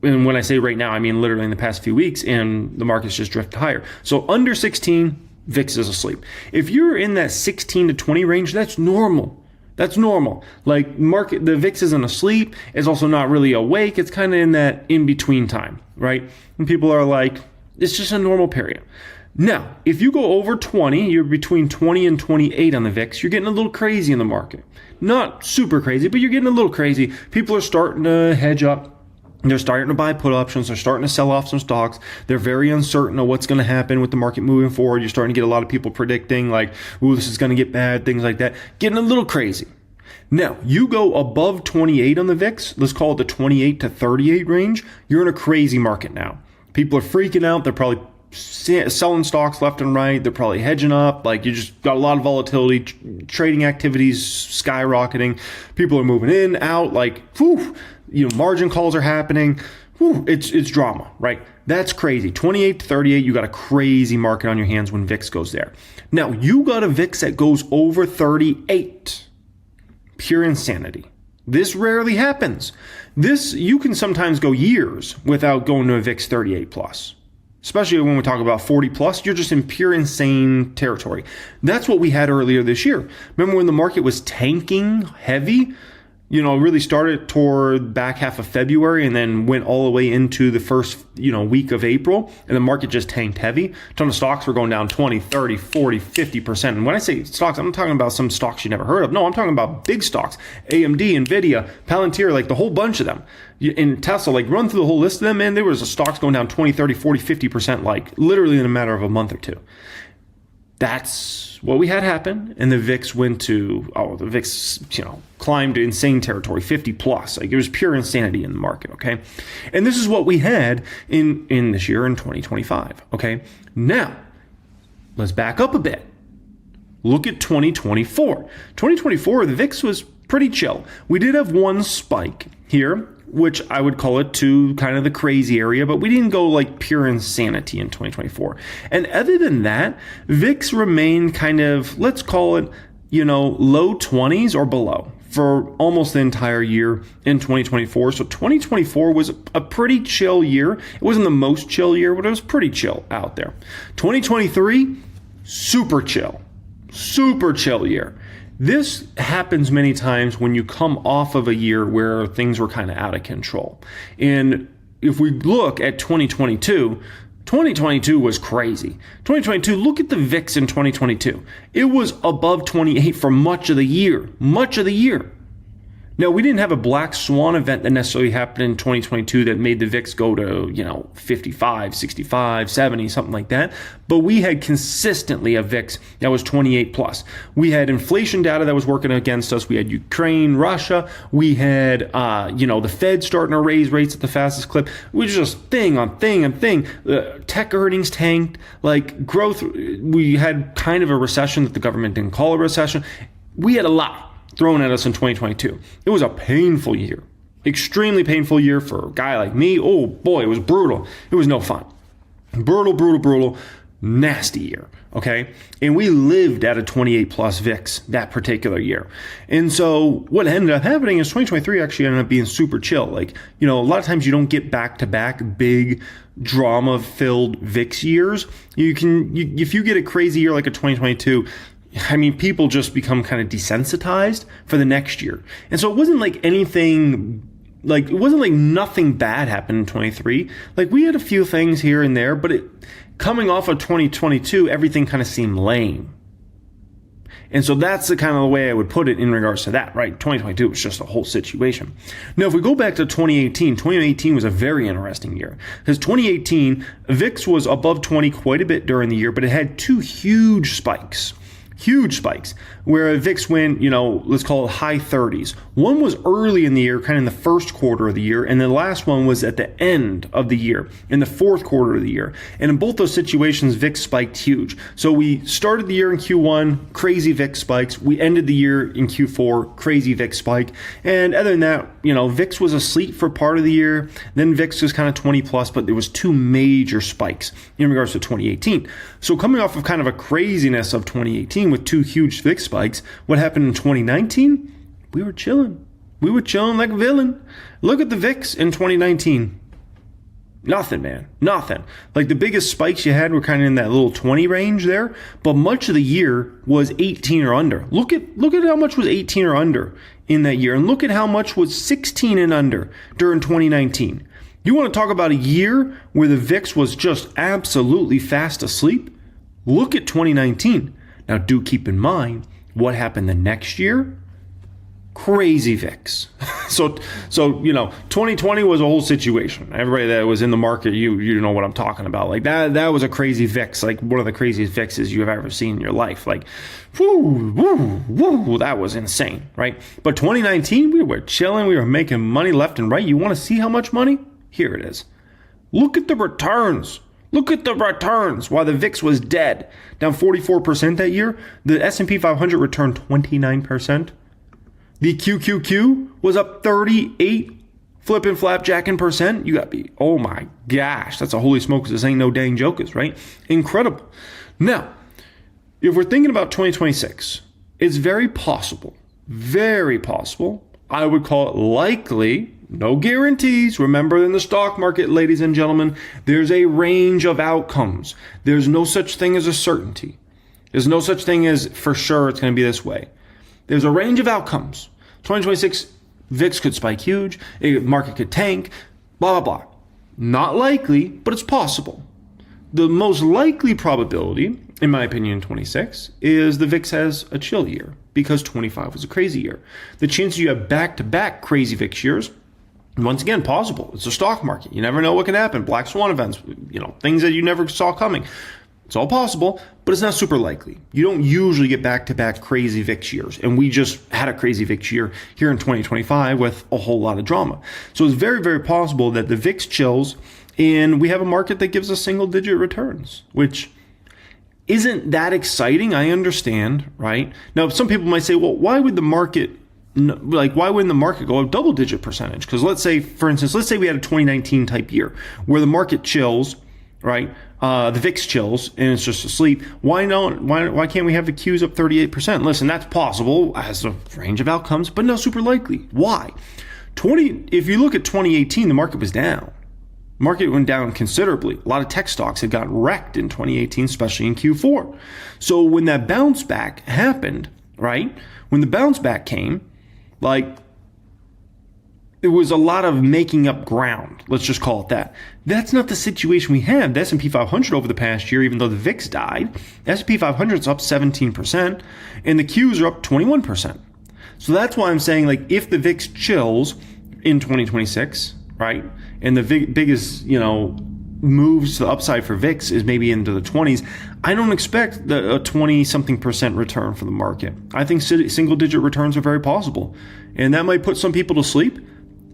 And when I say right now, I mean literally in the past few weeks, and the market's just drifted higher. So under 16, VIX is asleep. If you're in that 16 to 20 range, that's normal. That's normal. Like, the VIX isn't asleep. It's also not really awake. It's kind of in that in-between time, right? And people are like, it's just a normal period. Now, if you go over 20, you're between 20 and 28 on the VIX, you're getting a little crazy in the market. Not super crazy, but you're getting a little crazy. People are starting to hedge up. They're starting to buy put options. They're starting to sell off some stocks. They're very uncertain of what's going to happen with the market moving forward. You're starting to get a lot of people predicting like, ooh, this is going to get bad, things like that. Getting a little crazy. Now, you go above 28 on the VIX, let's call it the 28 to 38 range, you're in a crazy market now. People are freaking out. They're probably selling stocks left and right. They're probably hedging up. Like, you just got a lot of volatility, trading activities skyrocketing. People are moving in, out, like, whew, margin calls are happening. Whew, it's drama, right? That's crazy. 28 to 38, you got a crazy market on your hands when VIX goes there. Now, you got a VIX that goes over 38. Pure insanity. This rarely happens. You can sometimes go years without going to a VIX 38 plus. Especially when we talk about 40 plus, you're just in pure insane territory. That's what we had earlier this year. Remember when the market was tanking heavy? Really started toward back half of February and then went all the way into the first, week of April, and the market just tanked heavy. A ton of stocks were going down 20, 30, 40, 50%. And when I say stocks, I'm not talking about some stocks you never heard of. No, I'm talking about big stocks. AMD, Nvidia, Palantir, like the whole bunch of them. In Tesla, like run through the whole list of them, and there was stocks going down 20, 30, 40, 50%, like literally in a matter of a month or two. That's what we had happen, and the VIX climbed to insane territory, 50 plus. Like, it was pure insanity in the market, okay? And this is what we had in this year in 2025, okay? Now, let's back up a bit. Look at 2024. 2024, the VIX was pretty chill. We did have one spike here, which I would call it to kind of the crazy area, but we didn't go like pure insanity in 2024. And other than that, VIX remained kind of, let's call it, low 20s or below for almost the entire year in 2024. So 2024 was a pretty chill year. It wasn't the most chill year, but it was pretty chill out there. 2023, super chill year. This happens many times when you come off of a year where things were kind of out of control. And if we look at 2022 was crazy. 2022, look at the VIX in 2022. It was above 28 for much of the year. Now, we didn't have a black swan event that necessarily happened in 2022 that made the VIX go to, 55, 65, 70, something like that. But we had consistently a VIX that was 28 plus. We had inflation data that was working against us. We had Ukraine, Russia. We had, the Fed starting to raise rates at the fastest clip. We just thing on thing on thing. Tech earnings tanked. Like, growth, we had kind of a recession that the government didn't call a recession. We had a lot thrown at us in 2022. It was a painful year, extremely painful year for a guy like me. Oh boy, it was brutal. It was no fun. Brutal. nasty year, okay? And we lived at a 28 plus VIX that particular year. And so what ended up happening is 2023 actually ended up being super chill. Like, a lot of times you don't get back-to-back big drama-filled VIX years. If you get a crazy year like a 2022, people just become kind of desensitized for the next year. And so it wasn't like anything, like it wasn't like nothing bad happened in 23. Like we had a few things here and there, but coming off of 2022, everything kind of seemed lame. And so that's the kind of the way I would put it in regards to that, right? 2022 was just a whole situation. Now, if we go back to 2018 was a very interesting year because 2018, VIX was above 20 quite a bit during the year, but it had two huge spikes, where VIX went, let's call it high 30s. One was early in the year, kind of in the first quarter of the year, and the last one was at the end of the year, in the fourth quarter of the year. And in both those situations, VIX spiked huge. So we started the year in Q1, crazy VIX spikes. We ended the year in Q4, crazy VIX spike. And other than that, VIX was asleep for part of the year. Then VIX was kind of 20 plus, but there was two major spikes in regards to 2018. So coming off of kind of a craziness of 2018 with two huge VIX spikes, what happened in 2019? We were chilling. We were chilling like a villain. Look at the VIX in 2019. Nothing, man. Nothing. Like the biggest spikes you had were kind of in that little 20 range there, but much of the year was 18 or under. Look at how much was 18 or under in that year, and look at how much was 16 and under during 2019. You want to talk about a year where the VIX was just absolutely fast asleep? Look at 2019. Now, do keep in mind what happened the next year. Crazy VIX. So 2020 was a whole situation. Everybody that was in the market, you know what I'm talking about. Like that was a crazy VIX, like one of the craziest VIXs you've ever seen in your life. Like, that was insane, right? But 2019, we were chilling. We were making money left and right. You want to see how much money? Here it is. Look at the returns. Look at the returns while the VIX was dead, down 44% that year. The S&P 500 returned 29%. The QQQ was up 38 flipping flapjacking percent. You got to be, oh my gosh, that's a holy smokes. This ain't no dang jokers, right? Incredible. Now, if we're thinking about 2026, it's very possible, I would call it likely, no guarantees. Remember, in the stock market, ladies and gentlemen, there's a range of outcomes. There's no such thing as a certainty. There's no such thing as for sure it's going to be this way. There's a range of outcomes. 2026, VIX could spike huge. Market could tank, blah, blah, blah. Not likely, but it's possible. The most likely probability, in my opinion, in 26 is the VIX has a chill year because 25 was a crazy year. The chances you have back-to-back crazy VIX years, once again, possible. It's a stock market. You never know what can happen. Black swan events, things that you never saw coming. It's all possible, but it's not super likely. You don't usually get back-to-back crazy VIX years. And we just had a crazy VIX year here in 2025 with a whole lot of drama. So it's very, very possible that the VIX chills and we have a market that gives us single-digit returns, which isn't that exciting. I understand, right? Now, some people might say, well, why wouldn't the market go a double-digit percentage? Because let's say, for instance, we had a 2019 type year where the market chills, right? The VIX chills and it's just asleep. Why can't we have the Qs up 38%? Listen, that's possible as a range of outcomes, but not super likely. Why? If you look at 2018, the market was down. Market went down considerably. A lot of tech stocks had gotten wrecked in 2018, especially in Q4. So when that bounce back happened, right? When the bounce back came, it was a lot of making up ground. Let's just call it that. That's not the situation we have. The S&P 500 over the past year, even though the VIX died, the S&P 500 is up 17%, and the Qs are up 21%. So that's why I'm saying, if the VIX chills in 2026, right, and the biggest, moves to the upside for VIX is maybe into the 20s, I don't expect a 20-something% return for the market. I think single-digit returns are very possible, and that might put some people to sleep.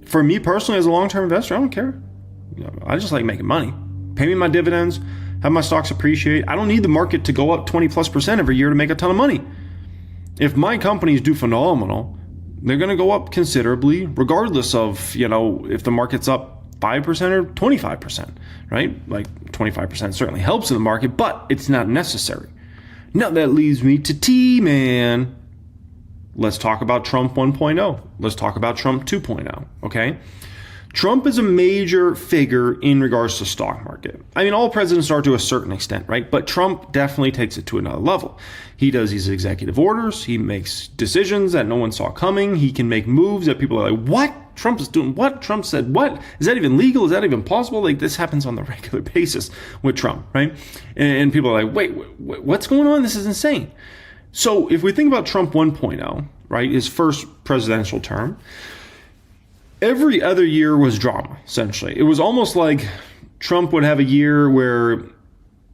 For me personally, as a long-term investor, I don't care. I just like making money. Pay me my dividends, have my stocks appreciate. I don't need the market to go up 20+% every year to make a ton of money. If my companies do phenomenal, they're going to go up considerably, regardless of, if the market's up 5% or 25%, right? Like 25% certainly helps in the market, but it's not necessary. Now that leaves me to T-Man. Let's talk about Trump 1.0. Let's talk about Trump 2.0, okay? Trump is a major figure in regards to stock market. I mean, all presidents are to a certain extent, right? But Trump definitely takes it to another level. He does these executive orders. He makes decisions that no one saw coming. He can make moves that people are like, what? Trump is doing what? Trump said what? Is that even legal? Is that even possible? Like, this happens on the regular basis with Trump, right? And people are like, wait, what's going on? This is insane. So if we think about Trump 1.0, right, his first presidential term, every other year was drama, essentially. It was almost like Trump would have a year where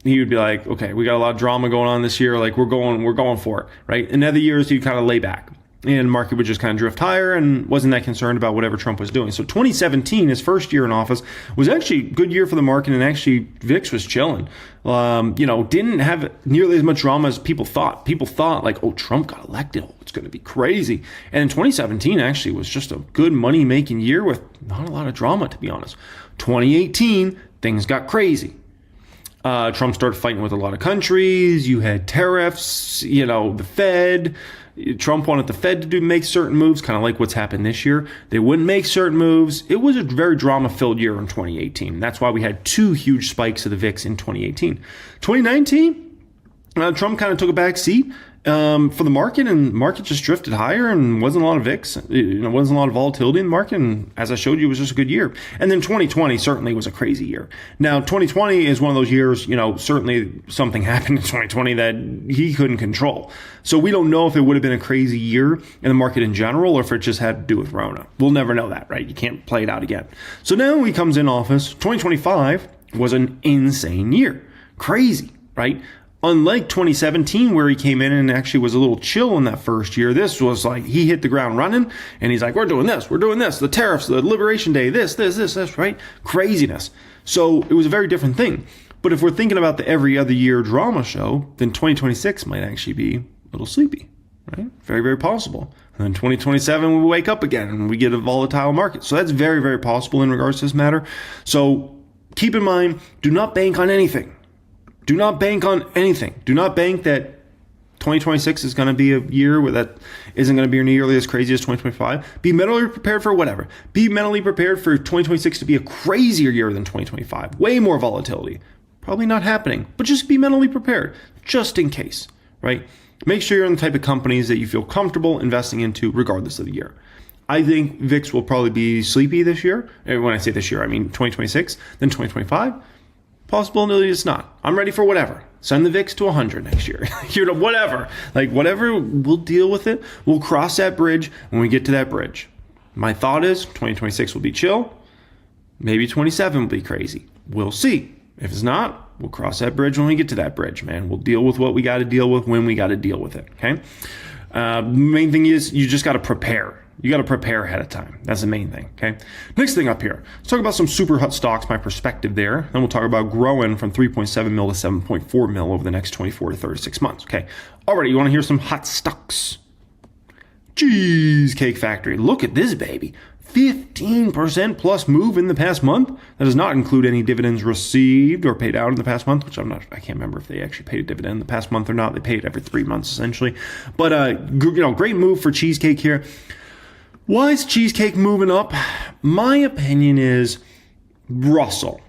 he would be like, okay, we got a lot of drama going on this year. Like, we're going for it, right? And other years, he'd kind of lay back. And the market would just kind of drift higher and wasn't that concerned about whatever Trump was doing. So 2017, his first year in office, was actually a good year for the market, and actually VIX was chilling. Didn't have nearly as much drama as people thought. People thought like, oh, Trump got elected. Oh, it's going to be crazy. And in 2017 actually was just a good money-making year with not a lot of drama, to be honest. 2018, things got crazy. Trump started fighting with a lot of countries. You had tariffs, the Fed. Trump wanted the Fed to make certain moves, kind of like what's happened this year. They wouldn't make certain moves. It was a very drama-filled year in 2018. That's why we had two huge spikes of the VIX in 2018. 2019, Trump kind of took a back seat for the market, and market just drifted higher, and wasn't a lot of VIX. Wasn't a lot of volatility in the market, and as I showed you, it was just a good year. And then 2020 certainly was a crazy year. Now, 2020 is one of those years, certainly something happened in 2020 that he couldn't control. So we don't know if it would have been a crazy year in the market in general, or if it just had to do with Rona. We'll never know that, right? You can't play it out again. So now he comes in office. 2025 was an insane year. Crazy, right? Unlike 2017, where he came in and actually was a little chill in that first year, this was like he hit the ground running, and he's like, we're doing this, the tariffs, the Liberation Day, this, right? Craziness. So it was a very different thing. But if we're thinking about the every other year drama show, then 2026 might actually be a little sleepy, right? Very, very possible. And then 2027, we wake up again and we get a volatile market. So that's very, very possible in regards to this matter. So keep in mind, do not bank on anything. Do not bank on anything. Do not bank that 2026 is going to be a year where that isn't going to be nearly as crazy as 2025. Be mentally prepared for whatever. Be mentally prepared for 2026 to be a crazier year than 2025. Way more volatility. Probably not happening, but just be mentally prepared just in case, right? Make sure you're in the type of companies that you feel comfortable investing into regardless of the year. I think VIX will probably be sleepy this year. And when I say this year, I mean 2026, then 2025. Possibility it's not. I'm ready for whatever. Send the VIX to 100 next year. Whatever. Whatever, we'll deal with it. We'll cross that bridge when we get to that bridge. My thought is 2026 will be chill. Maybe 27 will be crazy. We'll see. If it's not, we'll cross that bridge when we get to that bridge, man. We'll deal with what we got to deal with when we got to deal with it, okay? Main thing is you just got to prepare. You got to prepare ahead of time. That's the main thing, okay? Next thing up here, let's talk about some super hot stocks, my perspective there. Then we'll talk about growing from 3.7 mil to 7.4 mil over the next 24 to 36 months, okay? Alrighty, you want to hear some hot stocks? Cheesecake Factory. Look at this baby. 15% plus move in the past month. That does not include any dividends received or paid out in the past month, which I can't remember if they actually paid a dividend in the past month or not. They pay it every 3 months essentially. But great move for Cheesecake here. Why is Cheesecake moving up? My opinion is Russell.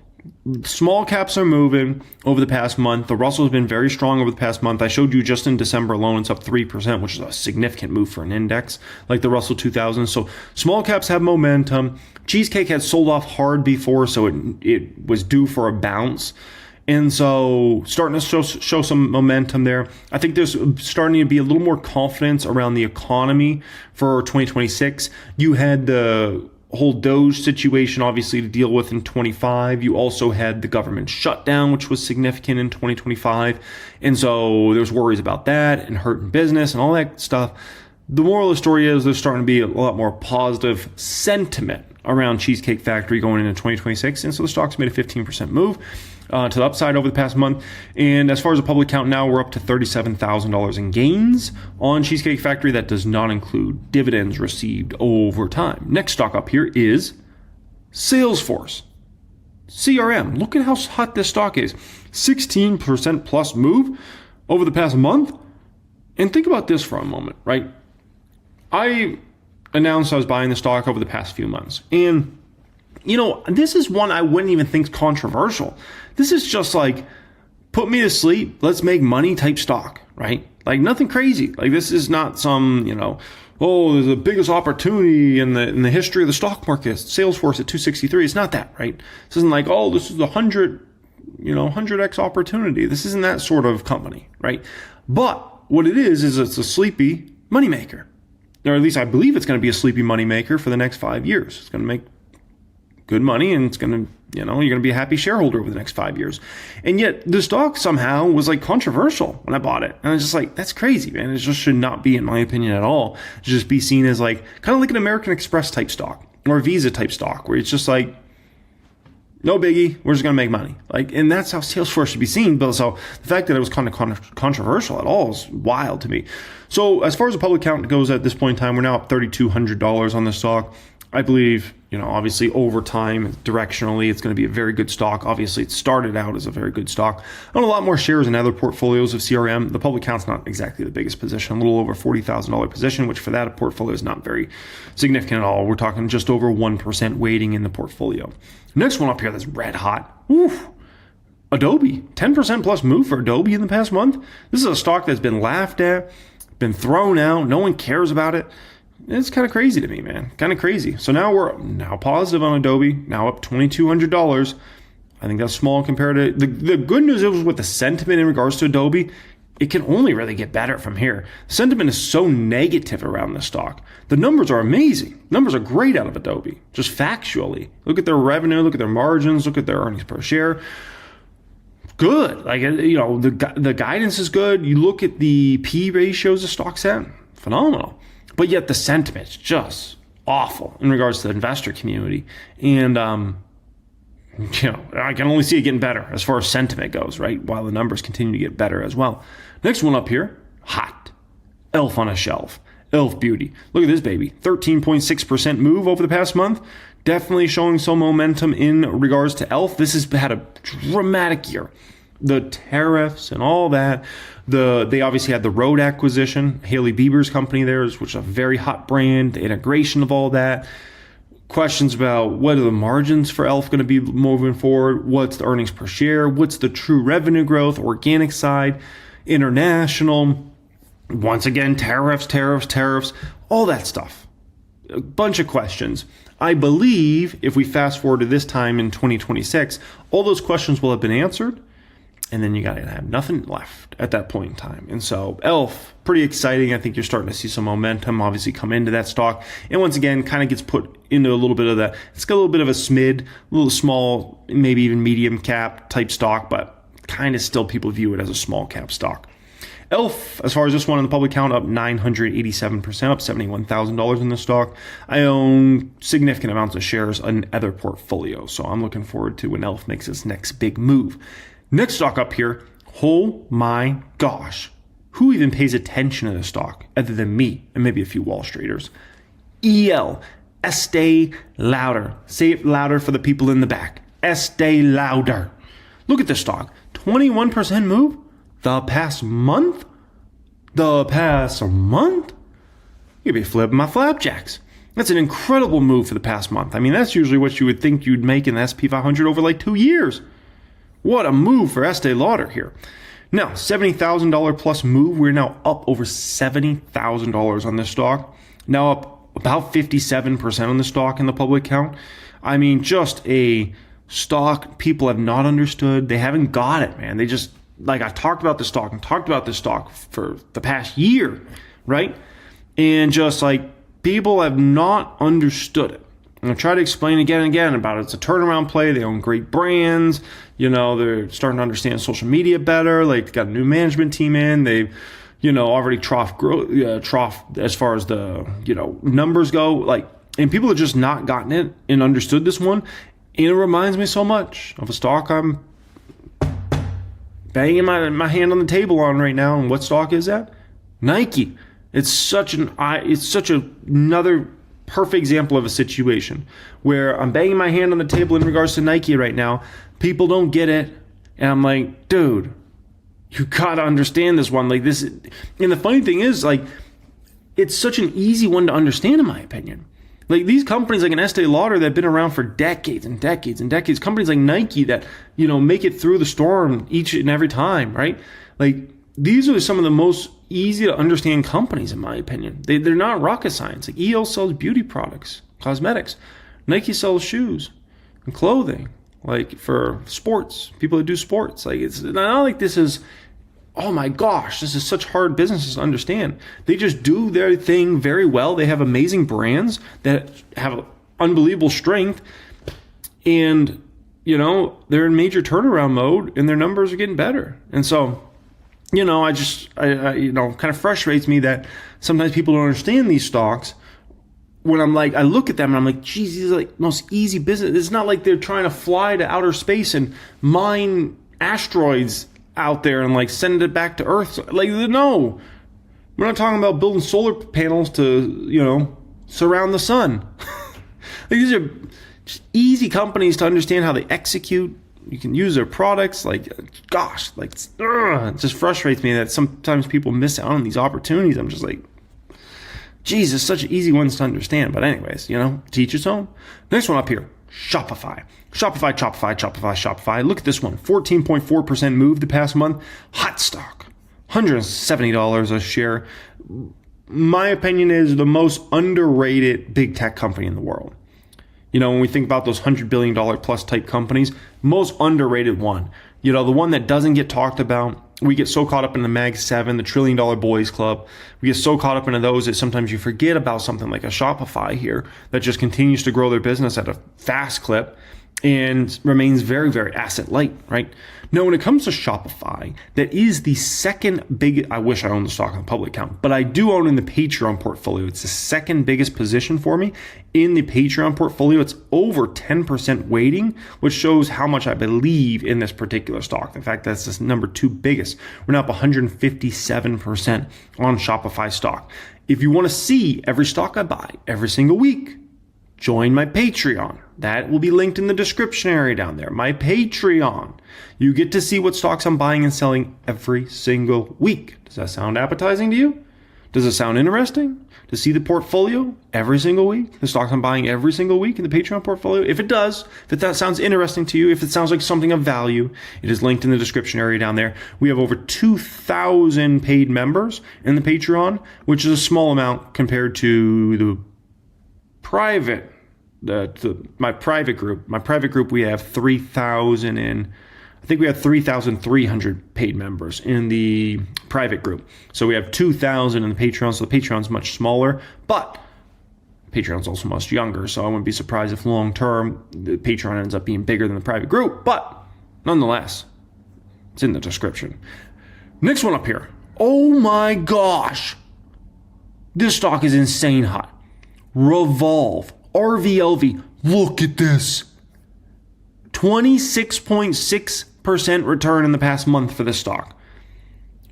Small caps are moving over the past month. The Russell has been very strong over the past month. I showed you just in December alone, it's up 3%, which is a significant move for an index like the Russell 2000. So small caps have momentum. Cheesecake had sold off hard before, so it was due for a bounce. And so starting to show some momentum there. I think there's starting to be a little more confidence around the economy for 2026. You had the whole Doge situation obviously to deal with in 25. You also had the government shutdown, which was significant in 2025. And so there's worries about that and hurting business and all that stuff. The moral of the story is there's starting to be a lot more positive sentiment around Cheesecake Factory going into 2026. And so the stock's made a 15% move to the upside over the past month. And as far as the public count now, we're up to $37,000 in gains on Cheesecake Factory. That does not include dividends received over time. Next stock up here is Salesforce. CRM, look at how hot this stock is. 16% plus move over the past month. And think about this for a moment, right? I announced I was buying the stock over the past few months. And, this is one I wouldn't even think controversial. This is just like, put me to sleep, let's make money type stock, right? Like nothing crazy. Like this is not some, there's the biggest opportunity in the history of the stock market. Salesforce at 263. It's not that, right? This isn't like, this is the 100x opportunity. This isn't that sort of company, right? But what it is it's a sleepy moneymaker. Or at least I believe it's going to be a sleepy moneymaker for the next 5 years. It's going to make good money and it's going to, you're going to be a happy shareholder over the next 5 years. And yet the stock somehow was like controversial when I bought it. And I was just like, that's crazy, man. It just should not be, in my opinion, at all. It should just be seen as like, kind of like an American Express type stock or a Visa type stock where it's just like, no biggie, we're just going to make money. Like, and that's how Salesforce should be seen. But so the fact that it was kind of controversial at all is wild to me. So as far as the public count goes at this point in time, we're now up $3,200 on the stock. I believe, obviously over time, directionally, it's going to be a very good stock. Obviously, it started out as a very good stock. I own a lot more shares in other portfolios of CRM. The public count's not exactly the biggest position, a little over $40,000 position, which for that portfolio is not very significant at all. We're talking just over 1% weighting in the portfolio. Next one up here that's red hot. Oof. Adobe, 10% plus move for Adobe in the past month. This is a stock that's been laughed at, been thrown out. No one cares about it. It's kind of crazy to me, man. Kind of crazy. So now we're positive on Adobe, now up $2,200. I think that's small compared to the good news is with the sentiment in regards to Adobe, it can only really get better from here. Sentiment is so negative around this stock. The numbers are amazing. Numbers are great out of Adobe, just factually. Look at their revenue, look at their margins, look at their earnings per share. Good. Like, the guidance is good. You look at the P ratios the stock's at, phenomenal. But yet the sentiment's just awful in regards to the investor community. And, I can only see it getting better as far as sentiment goes, right? While the numbers continue to get better as well. Next one up here, hot. Elf on a shelf. Elf Beauty. Look at this baby. 13.6% move over the past month. Definitely showing some momentum in regards to Elf. This has had a dramatic year. The tariffs and all that. They obviously had the Rode acquisition, Hailey Bieber's company there, which is a very hot brand, the integration of all that. Questions about what are the margins for Elf going to be moving forward? What's the earnings per share? What's the true revenue growth, organic side, international? Once again, tariffs, all that stuff. A bunch of questions. I believe if we fast forward to this time in 2026, all those questions will have been answered. And then you got to have nothing left at that point in time. And so Elf, pretty exciting. I think you're starting to see some momentum obviously come into that stock. And once again, kind of gets put into a little bit of that. It's got a little bit of a smid, a little small, maybe even medium cap type stock, but kind of still people view it as a small cap stock. Elf, as far as this one in the public count, up 987%, up $71,000 in the stock. I own significant amounts of shares in other portfolios. So I'm looking forward to when Elf makes its next big move. Next stock up here, oh my gosh, who even pays attention to this stock other than me and maybe a few Wall Streeters? EL, Estee Lauder. Say it louder for the people in the back. Estee Lauder. Look at this stock, 21% move the past month. You'd be flipping my flapjacks. That's an incredible move for the past month. I mean, that's usually what you would think you'd make in the SP 500 over like 2 years. What a move for Estee Lauder here. Now, $70,000 plus move. We're now up over $70,000 on this stock. Now up about 57% on the stock in the public count. I mean, just a stock people have not understood. They haven't got it, man. They just, like, I've talked about this stock for the past year, right? And just like people have not understood it. And I try to explain again and again about it. It's a turnaround play. They own great brands. They're starting to understand social media better. Like, they got a new management team in. They've, already trough as far as the, numbers go. Like, and people have just not gotten it and understood this one. And it reminds me so much of a stock I'm banging my hand on the table on right now. And what stock is that? Nike. It's such another perfect example of a situation where I'm banging my hand on the table in regards to Nike right now. People don't get it. And I'm like, dude, you gotta understand this one. Like this. And the funny thing is, like, it's such an easy one to understand, in my opinion. Like these companies like an Estee Lauder that have been around for decades and decades and decades, companies like Nike that, make it through the storm each and every time, right? Like these are some of the most easy to understand companies, in my opinion. They're not rocket science. Like EO sells beauty products, cosmetics. Nike sells shoes and clothing, like for sports, people that do sports. Like it's not like this is, oh my gosh, this is such hard businesses to understand. They just do their thing very well. They have amazing brands that have unbelievable strength. And, they're in major turnaround mode and their numbers are getting better. And so, I kind of frustrates me that sometimes people don't understand these stocks. When I'm like, I look at them and I'm like, geez, these are like most easy business. It's not like they're trying to fly to outer space and mine asteroids out there and like send it back to Earth. Like, no, we're not talking about building solar panels to, surround the sun. Like, these are just easy companies to understand how they execute. You can use their products. Like, gosh, like, it just frustrates me that sometimes people miss out on these opportunities. I'm just like, geez, it's such easy ones to understand. But anyways, to each its own. Next one up here, Shopify. Shopify. Look at this one. 14.4% move the past month. Hot stock. $170 a share. My opinion is the most underrated big tech company in the world. When we think about those $100 billion plus type companies, most underrated one. The one that doesn't get talked about. We get so caught up in the Mag 7, the $1 Trillion Boys Club. We get so caught up into those that sometimes you forget about something like a Shopify here that just continues to grow their business at a fast clip and remains very, very asset light, right? Now, when it comes to Shopify, that is the second biggest, I wish I owned the stock on the public account, but I do own in the Patreon portfolio. It's the second biggest position for me in the Patreon portfolio. It's over 10% weighting, which shows how much I believe in this particular stock. In fact, that's the number 2 biggest. We're now up 157% on Shopify stock. If you want to see every stock I buy every single week, join my Patreon. That will be linked in the description area down there. My Patreon. You get to see what stocks I'm buying and selling every single week. Does that sound appetizing to you? Does it sound interesting to see the portfolio every single week? The stocks I'm buying every single week in the Patreon portfolio? If it does, if that sounds interesting to you, if it sounds like something of value, it is linked in the description area down there. We have over 2,000 paid members in the Patreon, which is a small amount compared to the private, my private group. My private group, we have 3,000 in. I think we have 3,300 paid members in the private group. So we have 2,000 in the Patreon. So the Patreon's much smaller, but Patreon's also much younger. So I wouldn't be surprised if long term the Patreon ends up being bigger than the private group. But nonetheless, it's in the description. Next one up here. Oh my gosh, this stock is insane hot. Revolve, RVLV, look at this. 26.6% return in the past month for this stock.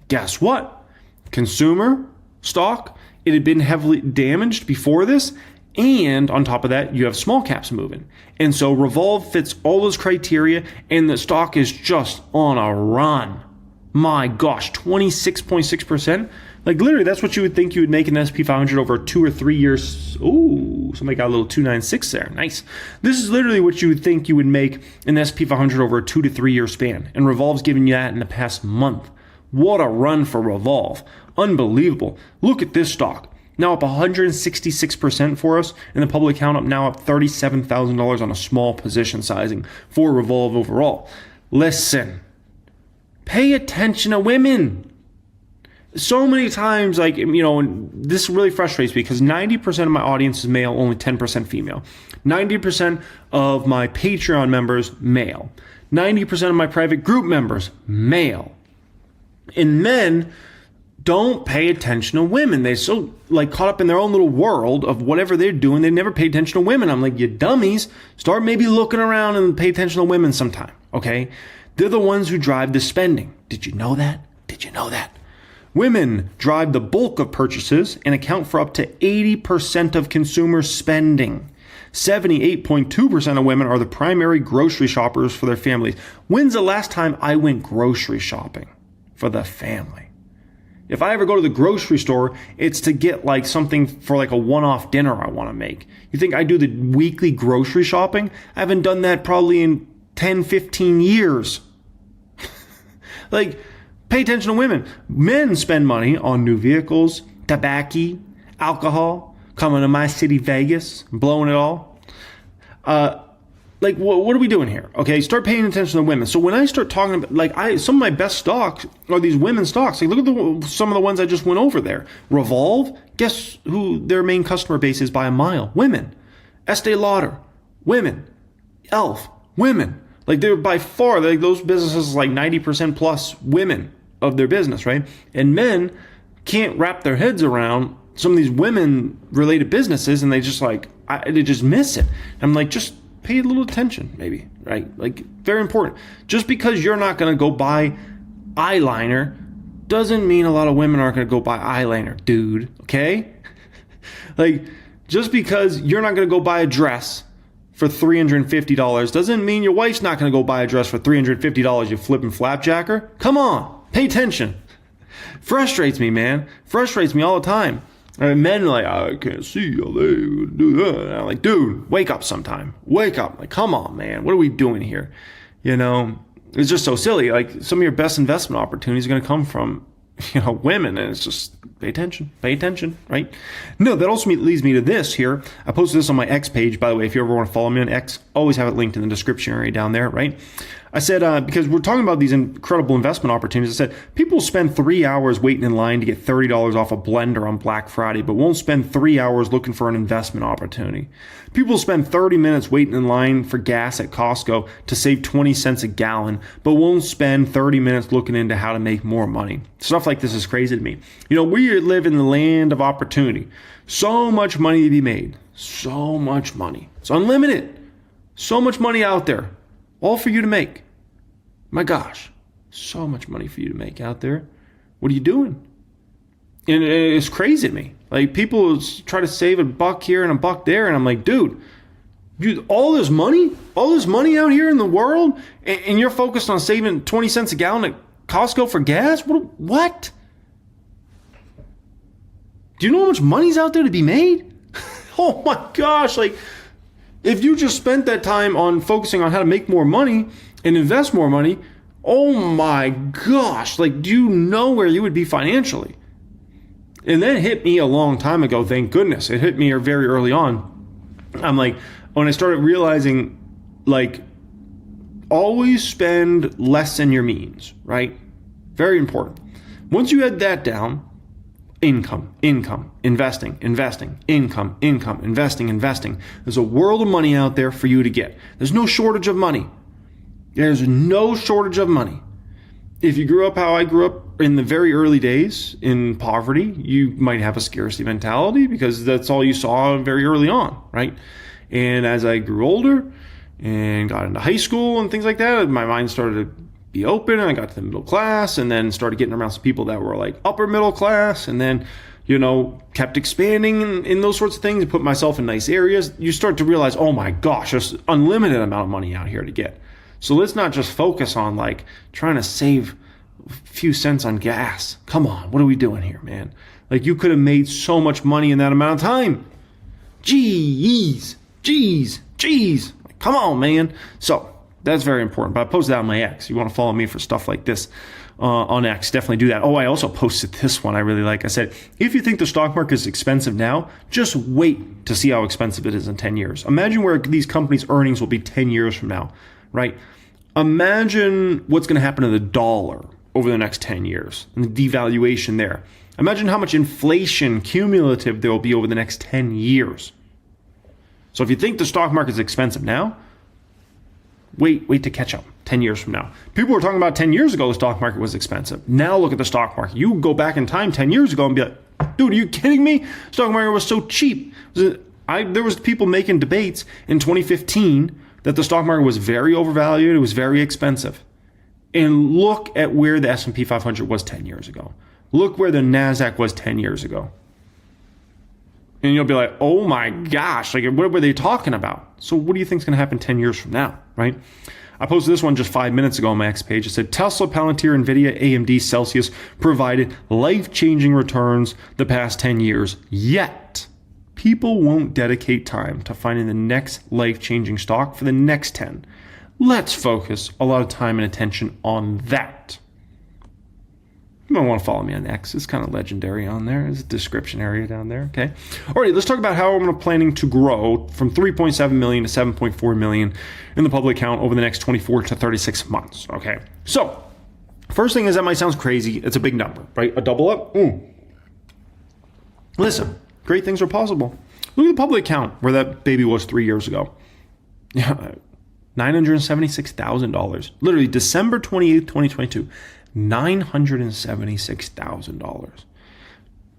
Guess what? Consumer stock, it had been heavily damaged before this. And on top of that, you have small caps moving. And so Revolve fits all those criteria and the stock is just on a run. My gosh, 26.6%. Like literally, that's what you would think you would make in the SP 500 over 2 or 3 years. Ooh, somebody got a little 296 there. Nice. This is literally what you would think you would make in the SP 500 over a 2 to 3 year span. And Revolve's giving you that in the past month. What a run for Revolve. Unbelievable. Look at this stock. Now up 166% for us. And the public account up now up $37,000 on a small position sizing for Revolve overall. Listen. Pay attention to women. So many times, like, this really frustrates me because 90% of my audience is male, only 10% female. 90% of my Patreon members, male. 90% of my private group members, male. And men don't pay attention to women. They're so caught up in their own little world of whatever they're doing. They never pay attention to women. I'm like, you dummies, start maybe looking around and pay attention to women sometime, okay? They're the ones who drive the spending. Did you know that? Did you know that? Women drive the bulk of purchases and account for up to 80% of consumer spending. 78.2% of women are the primary grocery shoppers for their families. When's the last time I went grocery shopping for the family? If I ever go to the grocery store, it's to get like something for like a one-off dinner I want to make. You think I do the weekly grocery shopping? I haven't done that probably in 10, 15 years. Like, pay attention to women. Men spend money on new vehicles, tobacco, alcohol, coming to my city, Vegas, blowing it all. Like, what are we doing here? Okay, start paying attention to women. So when I start talking about, like, some of my best stocks are these women's stocks. Like, look at some of the ones I just went over there. Revolve, guess who their main customer base is by a mile? Women. Estee Lauder, women. Elf, women. Like, they're by far, like, those businesses like 90% plus women of their business, right? And men can't wrap their heads around some of these women-related businesses, and they just they just miss it. I'm like, just pay a little attention, maybe, right? Like, very important. Just because you're not going to go buy eyeliner doesn't mean a lot of women aren't going to go buy eyeliner, dude, okay? Like, just because you're not going to go buy a dress for $350 doesn't mean your wife's not going to go buy a dress for $350, you flipping flapjacker. Come on, pay attention. Frustrates me, man. Frustrates me all the time. Men are like, I can't see how they do that. And I'm like, dude, wake up sometime. Wake up. Like, come on, man. What are we doing here? You know, it's just so silly. Like, some of your best investment opportunities are going to come from, women. And it's just, pay attention, right? No, that also leads me to this here. I posted this on my X page, by the way. If you ever want to follow me on X, always have it linked in the description area down there, right? I said, because we're talking about these incredible investment opportunities, I said, people spend 3 hours waiting in line to get $30 off a blender on Black Friday, but won't spend 3 hours looking for an investment opportunity. People spend 30 minutes waiting in line for gas at Costco to save 20 cents a gallon, but won't spend 30 minutes looking into how to make more money. Stuff like this is crazy to me. We live in the land of opportunity. So much money to be made. So much money. It's unlimited. So much money out there. All for you to make. My gosh, so much money for you to make out there. What are you doing? And it's crazy to me. Like, people try to save $1 here and $1 there, and I'm like, dude, all this money out here in the world, and you're focused on saving 20 cents a gallon at Costco for gas? What? Do you know how much money's out there to be made? Oh my gosh, like, if you just spent that time on focusing on how to make more money and invest more money, oh my gosh, like, do you know where you would be financially? And that hit me a long time ago, thank goodness. It hit me very early on. I'm like, when I started realizing, like, always spend less than your means, right? Very important. Once you had that down, income, investing, income, investing. There's a world of money out there for you to get. There's no shortage of money. There's no shortage of money. If you grew up how I grew up in the very early days in poverty, you might have a scarcity mentality because that's all you saw very early on, right? And as I grew older and got into high school and things like that, my mind started to be open, and I got to the middle class, and then started getting around some people that were like upper middle class, and then, kept expanding in those sorts of things and put myself in nice areas. You start to realize, oh my gosh, there's unlimited amount of money out here to get. So let's not just focus on like trying to save a few cents on gas. Come on, what are we doing here, man? Like, you could have made so much money in that amount of time. Jeez. Like, come on, man. So that's very important. But I posted that on my X. You want to follow me for stuff like this on X, definitely do that. Oh, I also posted this one I really like. I said, if you think the stock market is expensive now, just wait to see how expensive it is in 10 years. Imagine where these companies' earnings will be 10 years from now, right? Imagine what's going to happen to the dollar over the next 10 years and the devaluation there. Imagine how much inflation cumulative there will be over the next 10 years. So if you think the stock market is expensive now, wait to catch up 10 years from now. People were talking about 10 years ago the stock market was expensive. Now look at the stock market. You go back in time 10 years ago and be like, dude, are you kidding me? Stock market was so cheap. There was people making debates in 2015 that the stock market was very overvalued. It was very expensive. And look at where the S&P 500 was 10 years ago. Look where the NASDAQ was 10 years ago. And you'll be like, oh my gosh, like what were they talking about? So what do you think is going to happen 10 years from now, right? I posted this one just 5 minutes ago on my X page. It said Tesla, Palantir, Nvidia, AMD, Celsius provided life-changing returns the past 10 years. Yet, people won't dedicate time to finding the next life-changing stock for the next 10. Let's focus a lot of time and attention on that. You might want to follow me on X. It's kind of legendary on there. There's a description area down there. Okay. All right. Let's talk about how I'm planning to grow from 3.7 million to 7.4 million in the public account over the next 24 to 36 months. Okay. So first thing is that might sound crazy. It's a big number, right? A double up. Listen, great things are possible. Look at the public account where that baby was 3 years ago. Yeah. $976,000. Literally December 28th, 2022. $976,000.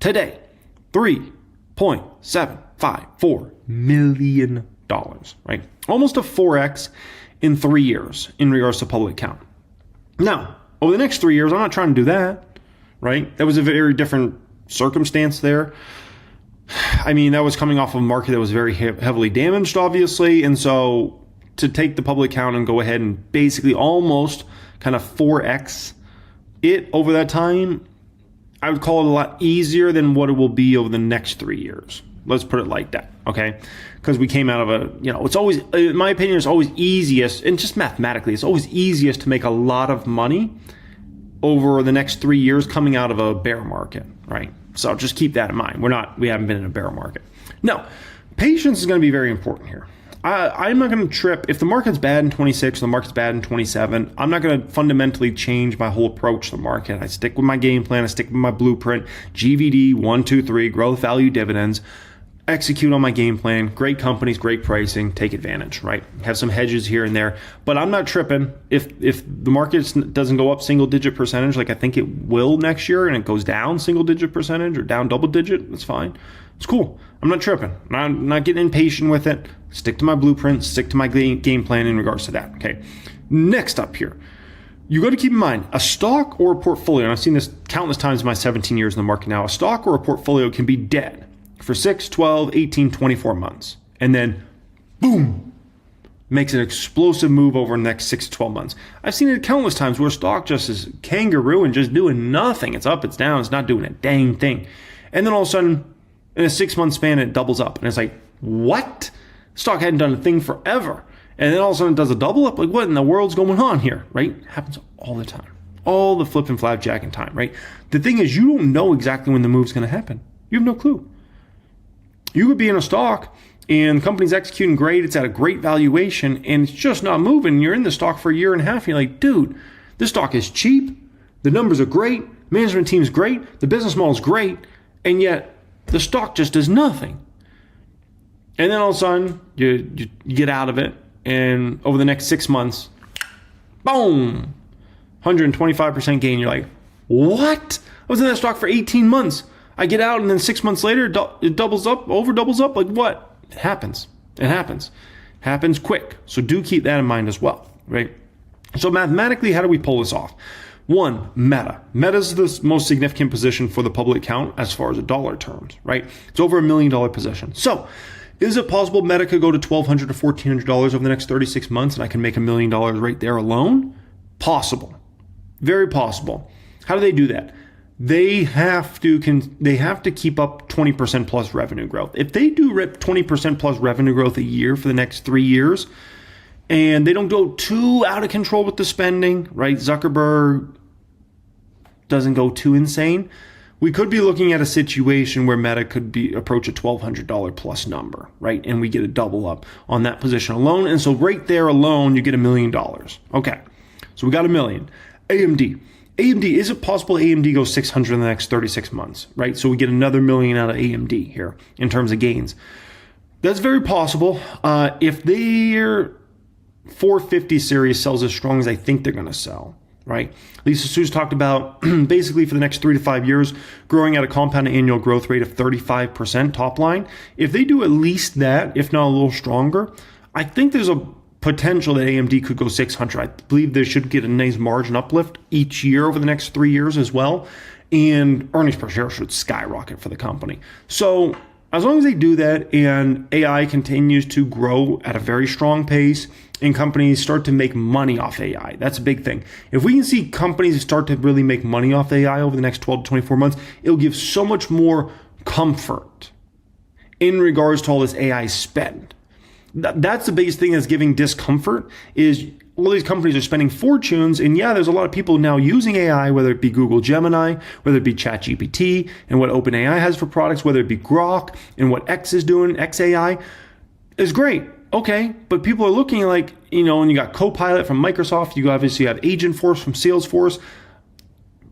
Today, $3.754 million, right? Almost a 4x in 3 years in regards to public account. Now, over the next 3 years, I'm not trying to do that, right? That was a very different circumstance there. I mean, that was coming off of a market that was very heavily damaged, obviously. And so to take the public account and go ahead and basically almost kind of 4x it over that time, I would call it a lot easier than what it will be over the next 3 years. Let's put it like that, okay? Because we came out of it's always, in my opinion, it's always easiest, and just mathematically, it's always easiest to make a lot of money over the next 3 years coming out of a bear market, right? So just keep that in mind. We haven't been in a bear market. Now, patience is going to be very important here. I'm not going to trip. If the market's bad in 26, the market's bad in 27, I'm not going to fundamentally change my whole approach to the market. I stick with my game plan. I stick with my blueprint. GVD, 1, 2, 3, growth, value, dividends. Execute on my game plan. Great companies, great pricing. Take advantage, right? Have some hedges here and there. But I'm not tripping. If the market doesn't go up single-digit percentage like I think it will next year, and it goes down single-digit percentage or down double-digit, that's fine. It's cool. I'm not tripping. I'm not getting impatient with it. Stick to my blueprint. Stick to my game plan in regards to that. Okay. Next up here, you got to keep in mind a stock or a portfolio, and I've seen this countless times in my 17 years in the market now, a stock or a portfolio can be dead for 6, 12, 18, 24 months. And then, boom, makes an explosive move over the next 6 to 12 months. I've seen it countless times where a stock just is kangaroo and just doing nothing. It's up, it's down, it's not doing a dang thing. And then all of a sudden, in a 6-month span, it doubles up. And it's like, what? Stock hadn't done a thing forever. And then all of a sudden it does a double up. Like, what in the world's going on here, right? It happens all the time. All the flip and flapjacking time, right? The thing is, you don't know exactly when the move's going to happen. You have no clue. You could be in a stock and the company's executing great. It's at a great valuation and it's just not moving. You're in the stock for a year and a half. And you're like, dude, this stock is cheap. The numbers are great. Management team's great. The business model is great. And yet the stock just does nothing. And then all of a sudden, you get out of it, and over the next 6 months, boom, 125% gain. You're like, what? I was in that stock for 18 months. I get out, and then 6 months later, it doubles up, over doubles up. Like what? It happens. It happens. Happens quick. So do keep that in mind as well, right? So mathematically, how do we pull this off? One, Meta. Meta is the most significant position for the public account as far as the dollar terms, right? It's over $1 million position. So is it possible Meta could go to $1,200 to $1,400 over the next 36 months and I can make $1 million right there alone? Possible. Very possible. How do they do that? They have to keep up 20% plus revenue growth. If they do 20% plus revenue growth a year for the next 3 years, and they don't go too out of control with the spending, right? Zuckerberg doesn't go too insane. We could be looking at a situation where Meta could approach a $1,200 plus number, right? And we get a double up on that position alone. And so right there alone, you get $1 million. Okay, so we got $1 million. AMD, is it possible AMD goes 600 in the next 36 months, right? So we get another $1 million out of AMD here in terms of gains. That's very possible. If their 450 series sells as strong as I think they're going to sell, right? Lisa Sue's talked about basically for the next 3 to 5 years, growing at a compound annual growth rate of 35% top line. If they do at least that, if not a little stronger, I think there's a potential that AMD could go 600. I believe they should get a nice margin uplift each year over the next 3 years as well. and earnings per share should skyrocket for the company. So as long as they do that and AI continues to grow at a very strong pace and companies start to make money off AI, that's a big thing. If we can see companies start to really make money off AI over the next 12 to 24 months, it'll give so much more comfort in regards to all this AI spend. That's the biggest thing that's giving discomfort is all these companies are spending fortunes. And yeah, there's a lot of people now using AI, whether it be Google Gemini, whether it be ChatGPT and what OpenAI has for products, whether it be Grok and what X is doing, XAI is great. Okay, but people are looking like, and you got Copilot from Microsoft, you obviously have Agentforce from Salesforce,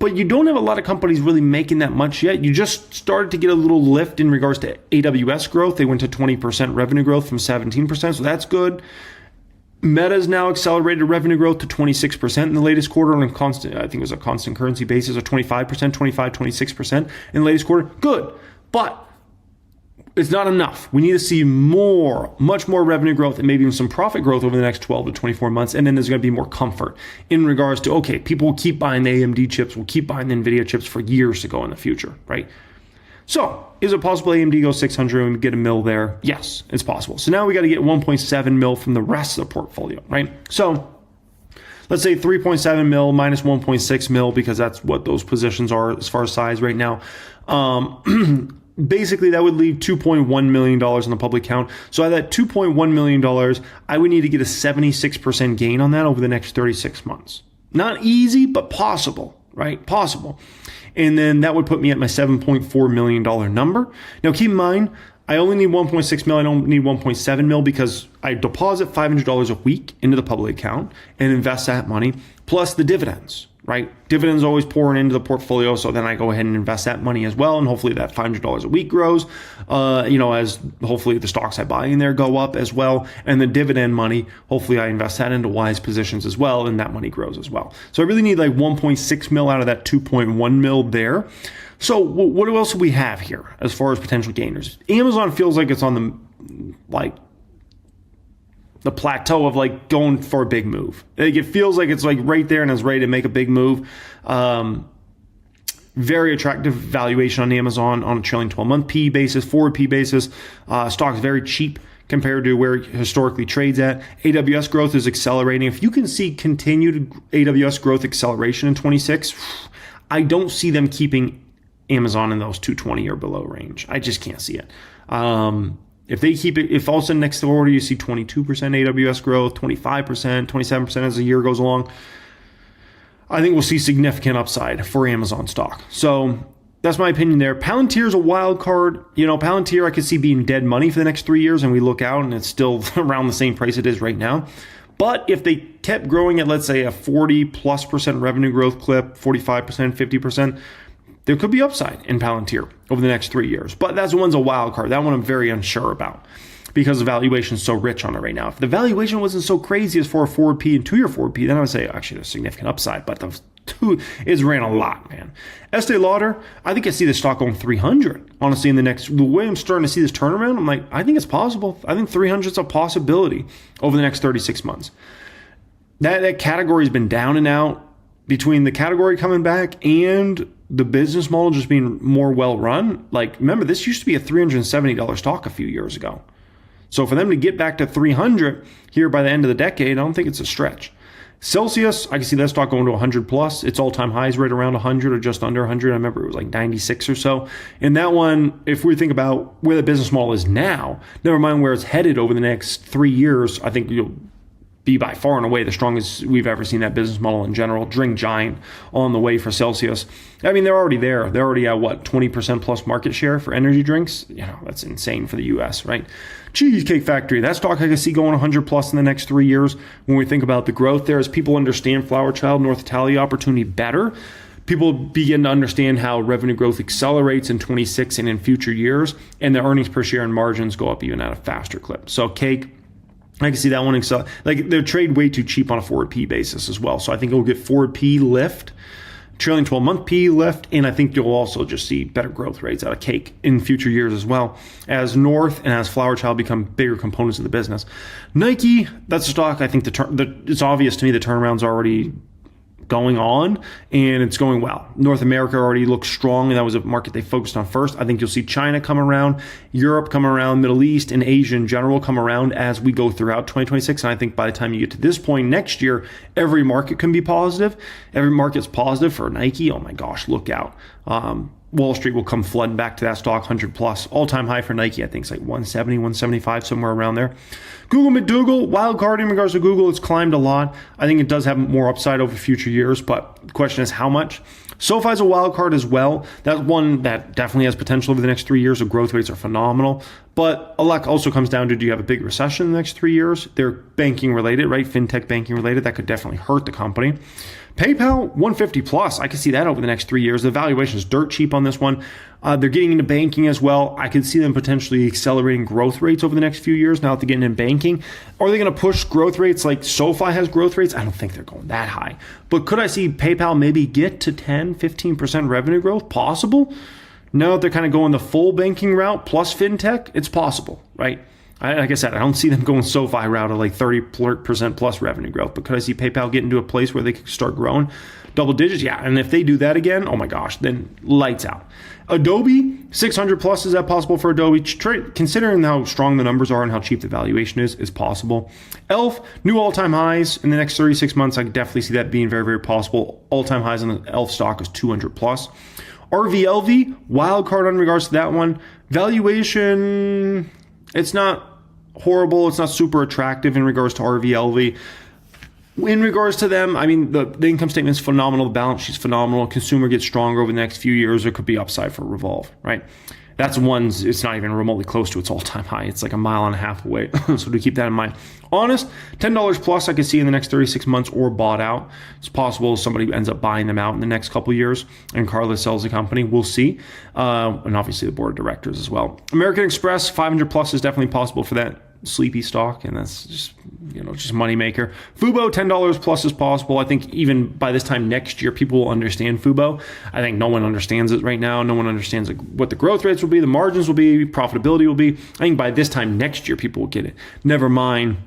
but you don't have a lot of companies really making that much yet. You just started to get a little lift in regards to AWS growth. They went to 20% revenue growth from 17%, so that's good. Meta's now accelerated revenue growth to 26% in the latest quarter on a constant, I think it was a constant currency basis, or 26% in the latest quarter. Good, but it's not enough. We need to see much more revenue growth and maybe even some profit growth over the next 12 to 24 months. And then there's going to be more comfort in regards to, okay, people will keep buying the AMD chips, will keep buying the Nvidia chips for years to go in the future, right? So is it possible AMD goes 600 and we get a mil there? Yes, it's possible. So now we got to get 1.7 mil from the rest of the portfolio, right? So let's say 3.7 mil minus 1.6 mil, because that's what those positions are as far as size right now. Basically, that would leave $2.1 million in the public count. So at that $2.1 million, I would need to get a 76% gain on that over the next 36 months. Not easy, but possible, right? Possible. And then that would put me at my $7.4 million number. Now, keep in mind, I only need 1.6 mil. I don't need 1.7 mil because I deposit $500 a week into the public account and invest that money plus the dividends, right? Dividends always pouring into the portfolio. So then I go ahead and invest that money as well. And hopefully that $500 a week grows, as hopefully the stocks I buy in there go up as well. And the dividend money, hopefully I invest that into wise positions as well. And that money grows as well. So I really need like 1.6 mil out of that 2.1 mil there. So what else do we have here as far as potential gainers? Amazon feels like it's on the plateau of like going for a big move. Like it feels like it's like right there and it's ready to make a big move. Very attractive valuation on Amazon on a trailing 12-month P basis, forward P basis. Stock's very cheap compared to where it historically trades at. AWS growth is accelerating. If you can see continued AWS growth acceleration in 26, I don't see them keeping Amazon in those 220 or below range. I just can't see it. If they keep it, if all of a sudden next quarter you see 22% AWS growth, 25%, 27% as the year goes along, I think we'll see significant upside for Amazon stock. So that's my opinion there. Palantir is a wild card. Palantir I could see being dead money for the next 3 years, and we look out and it's still around the same price it is right now. But if they kept growing at, let's say, a 40+% revenue growth clip, 45%, 50%, there could be upside in Palantir over the next 3 years. But that one's a wild card. That one I'm very unsure about because the valuation is so rich on it right now. If the valuation wasn't so crazy as for a forward P and 2 year forward P, then I would say actually there's significant upside. But the two is ran a lot, man. Estee Lauder, I think I see the stock going 300. Honestly, the way I'm starting to see this turnaround, I'm like, I think it's possible. I think 300 is a possibility over the next 36 months. That category has been down and out. Between the category coming back and the business model just being more well run, like remember this used to be a $370 stock a few years ago. So for them to get back to 300 here by the end of the decade, I don't think it's a stretch. Celsius, I can see that stock going to 100 plus. Its all-time highs right around 100 or just under 100. I remember it was like 96 or so. And that one, if we think about where the business model is now, never mind where it's headed over the next 3 years, I think you'll be by far and away the strongest we've ever seen that business model in general. Drink giant on the way for Celsius. I mean, they're already there. They're already at 20% plus market share for energy drinks. That's insane for the US, right? Cheesecake Factory, that stock I can see going 100 plus in the next 3 years. When we think about the growth there, as people understand Flower Child, North Italia opportunity better, people begin to understand how revenue growth accelerates in 26 and in future years, and the earnings per share and margins go up even at a faster clip. So Cake, I can see that one excel. Like they're trade way too cheap on a forward P basis as well. So I think it'll get forward P lift, trailing 12-month P lift, and I think you'll also just see better growth rates out of Cake in future years as well as North and as Flower Child become bigger components of the business. Nike, that's a stock I think it's obvious to me the turnaround's already going on, and it's going well. North America already looks strong, and that was a market they focused on first. I think you'll see China come around, Europe come around, Middle East and Asia in general come around as we go throughout 2026. And I think by the time you get to this point next year, every market can be positive. Every market's positive for Nike. Oh my gosh, look out. Wall Street will come flooding back to that stock, 100 plus. All-time high for Nike, I think it's like 170, 175, somewhere around there. Google McDougal, wild card in regards to Google, it's climbed a lot. I think it does have more upside over future years, but the question is how much? SoFi's a wild card as well. That's one that definitely has potential over the next 3 years. The growth rates are phenomenal. But a lot also comes down to, do you have a big recession in the next 3 years? They're banking related, right? FinTech banking related. That could definitely hurt the company. PayPal, 150 plus. I can see that over the next 3 years. The valuation is dirt cheap on this one. They're getting into banking as well. I could see them potentially accelerating growth rates over the next few years now that they're getting in banking. Are they going to push growth rates like SoFi has growth rates? I don't think they're going that high. But could I see PayPal maybe get to 10, 15% revenue growth? Possible. Now that they're kind of going the full banking route plus fintech, it's possible, right? Like I said, I don't see them going SoFi route of like 30% plus revenue growth, but could I see PayPal get into a place where they could start growing double digits? Yeah, and if they do that again, oh my gosh, then lights out. Adobe, 600 plus, is that possible for Adobe? Considering how strong the numbers are and how cheap the valuation is possible. ELF, new all-time highs in the next 36 months. I could definitely see that being very, very possible. All-time highs on the ELF stock is 200 plus. RVLV, wild card in regards to that one. Valuation, it's not horrible. It's not super attractive in regards to RVLV. In regards to them, I mean, the income statement is phenomenal. The balance sheet's phenomenal. Consumer gets stronger over the next few years. There could be upside for Revolve, right? That's it's not even remotely close to its all-time high. It's like a mile and a half away. So to keep that in mind. Honest, $10 plus I could see in the next 36 months or bought out. It's possible somebody ends up buying them out in the next couple of years and Carla sells the company. We'll see. And obviously the board of directors as well. American Express, 500 plus is definitely possible for that sleepy stock, and that's just Moneymaker. Fubo, $10 plus is possible. I think even by this time next year, people will understand Fubo. I think no one understands it right now. No one understands what the growth rates will be, the margins will be, profitability will be. I think by this time next year, people will get it. Never mind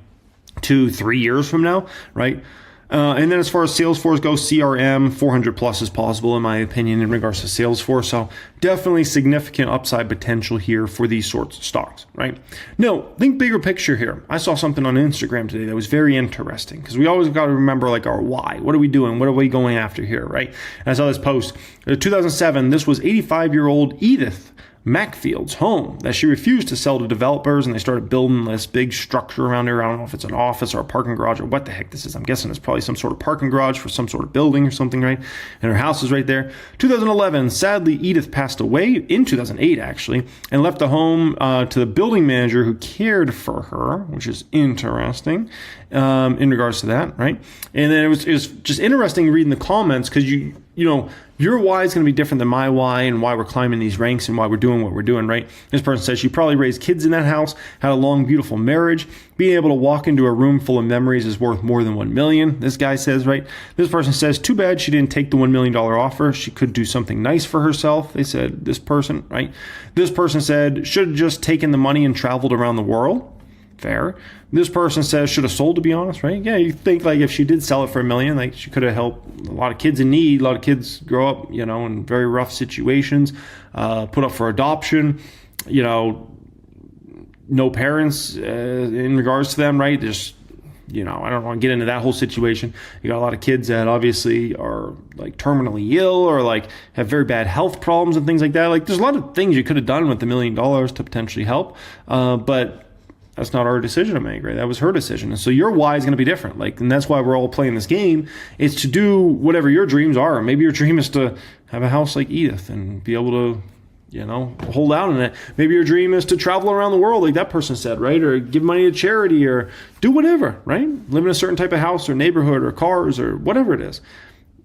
2-3 years from now, right? And then as far as Salesforce goes, CRM, 400 plus is possible in my opinion in regards to Salesforce. So definitely significant upside potential here for these sorts of stocks, right? No, think bigger picture here. I saw something on Instagram today that was very interesting because we always got to remember like our why. What are we doing? What are we going after here, right? And I saw this post. In 2007, this was 85-year-old Edith Macfield's home that she refused to sell to developers, and they started building this big structure around her. I don't know if it's an office or a parking garage or what the heck this is. I'm guessing it's probably some sort of parking garage for some sort of building or something, right? And her house is right there. 2011, sadly, Edith passed away in 2008, actually, and left the home to the building manager who cared for her, which is interesting in regards to that, right? And then it was just interesting reading the comments because you know, your why is going to be different than my why and why we're climbing these ranks and why we're doing what we're doing, right? This person says she probably raised kids in that house, had a long, beautiful marriage. Being able to walk into a room full of memories is worth more than $1 million, this guy says, right? This person says, too bad she didn't take the $1 million offer. She could do something nice for herself, they said, this person, right? This person said, should have just taken the money and traveled around the world. Fair. This person says should have sold, to be honest, right? Yeah, you think like if she did sell it for $1 million, like she could have helped a lot of kids in need. A lot of kids grow up, you know, in very rough situations, put up for adoption, you know, no parents in regards to them, right? Just, you know, I don't want to get into that whole situation. You got a lot of kids that obviously are like terminally ill or like have very bad health problems and things like that. Like there's a lot of things you could have done with $1 million to potentially help, but that's not our decision to make, right? That was her decision. And so your why is going to be different. Like, and that's why we're all playing this game, is to do whatever your dreams are. Maybe your dream is to have a house like Edith and be able to, you know, hold out in it. Maybe your dream is to travel around the world like that person said, right? Or give money to charity or do whatever, right? Live in a certain type of house or neighborhood or cars or whatever it is.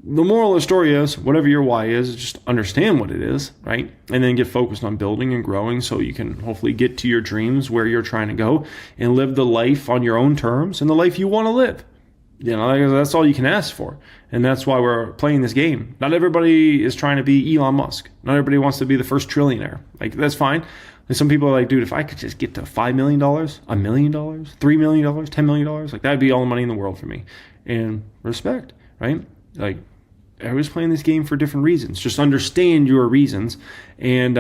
The moral of the story is, whatever your why is, just understand what it is, right? And then get focused on building and growing so you can hopefully get to your dreams where you're trying to go and live the life on your own terms and the life you want to live. You know, that's all you can ask for. And that's why we're playing this game. Not everybody is trying to be Elon Musk. Not everybody wants to be the first trillionaire. Like, that's fine. And some people are like, dude, if I could just get to $5 million, $1 million, $3 million, $10 million, like that'd be all the money in the world for me. And respect, right? Like, everybody's playing this game for different reasons. Just understand your reasons, and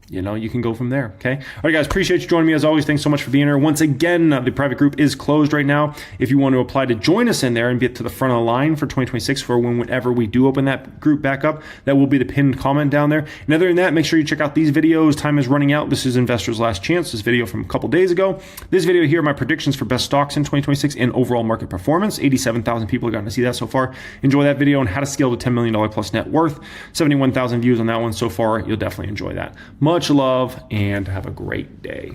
you can go from there, okay? All right, guys, appreciate you joining me as always. Thanks so much for being here. Once again, the private group is closed right now. If you want to apply to join us in there and get to the front of the line for 2026 for whenever we do open that group back up, that will be the pinned comment down there. And other than that, make sure you check out these videos. Time is running out. This is Investor's Last Chance, this video from a couple days ago. This video here, my predictions for best stocks in 2026 and overall market performance. 87,000 people have gotten to see that so far. Enjoy that video on how to scale to $10 million plus net worth. 71,000 views on that one so far. You'll definitely enjoy that. Much love and have a great day.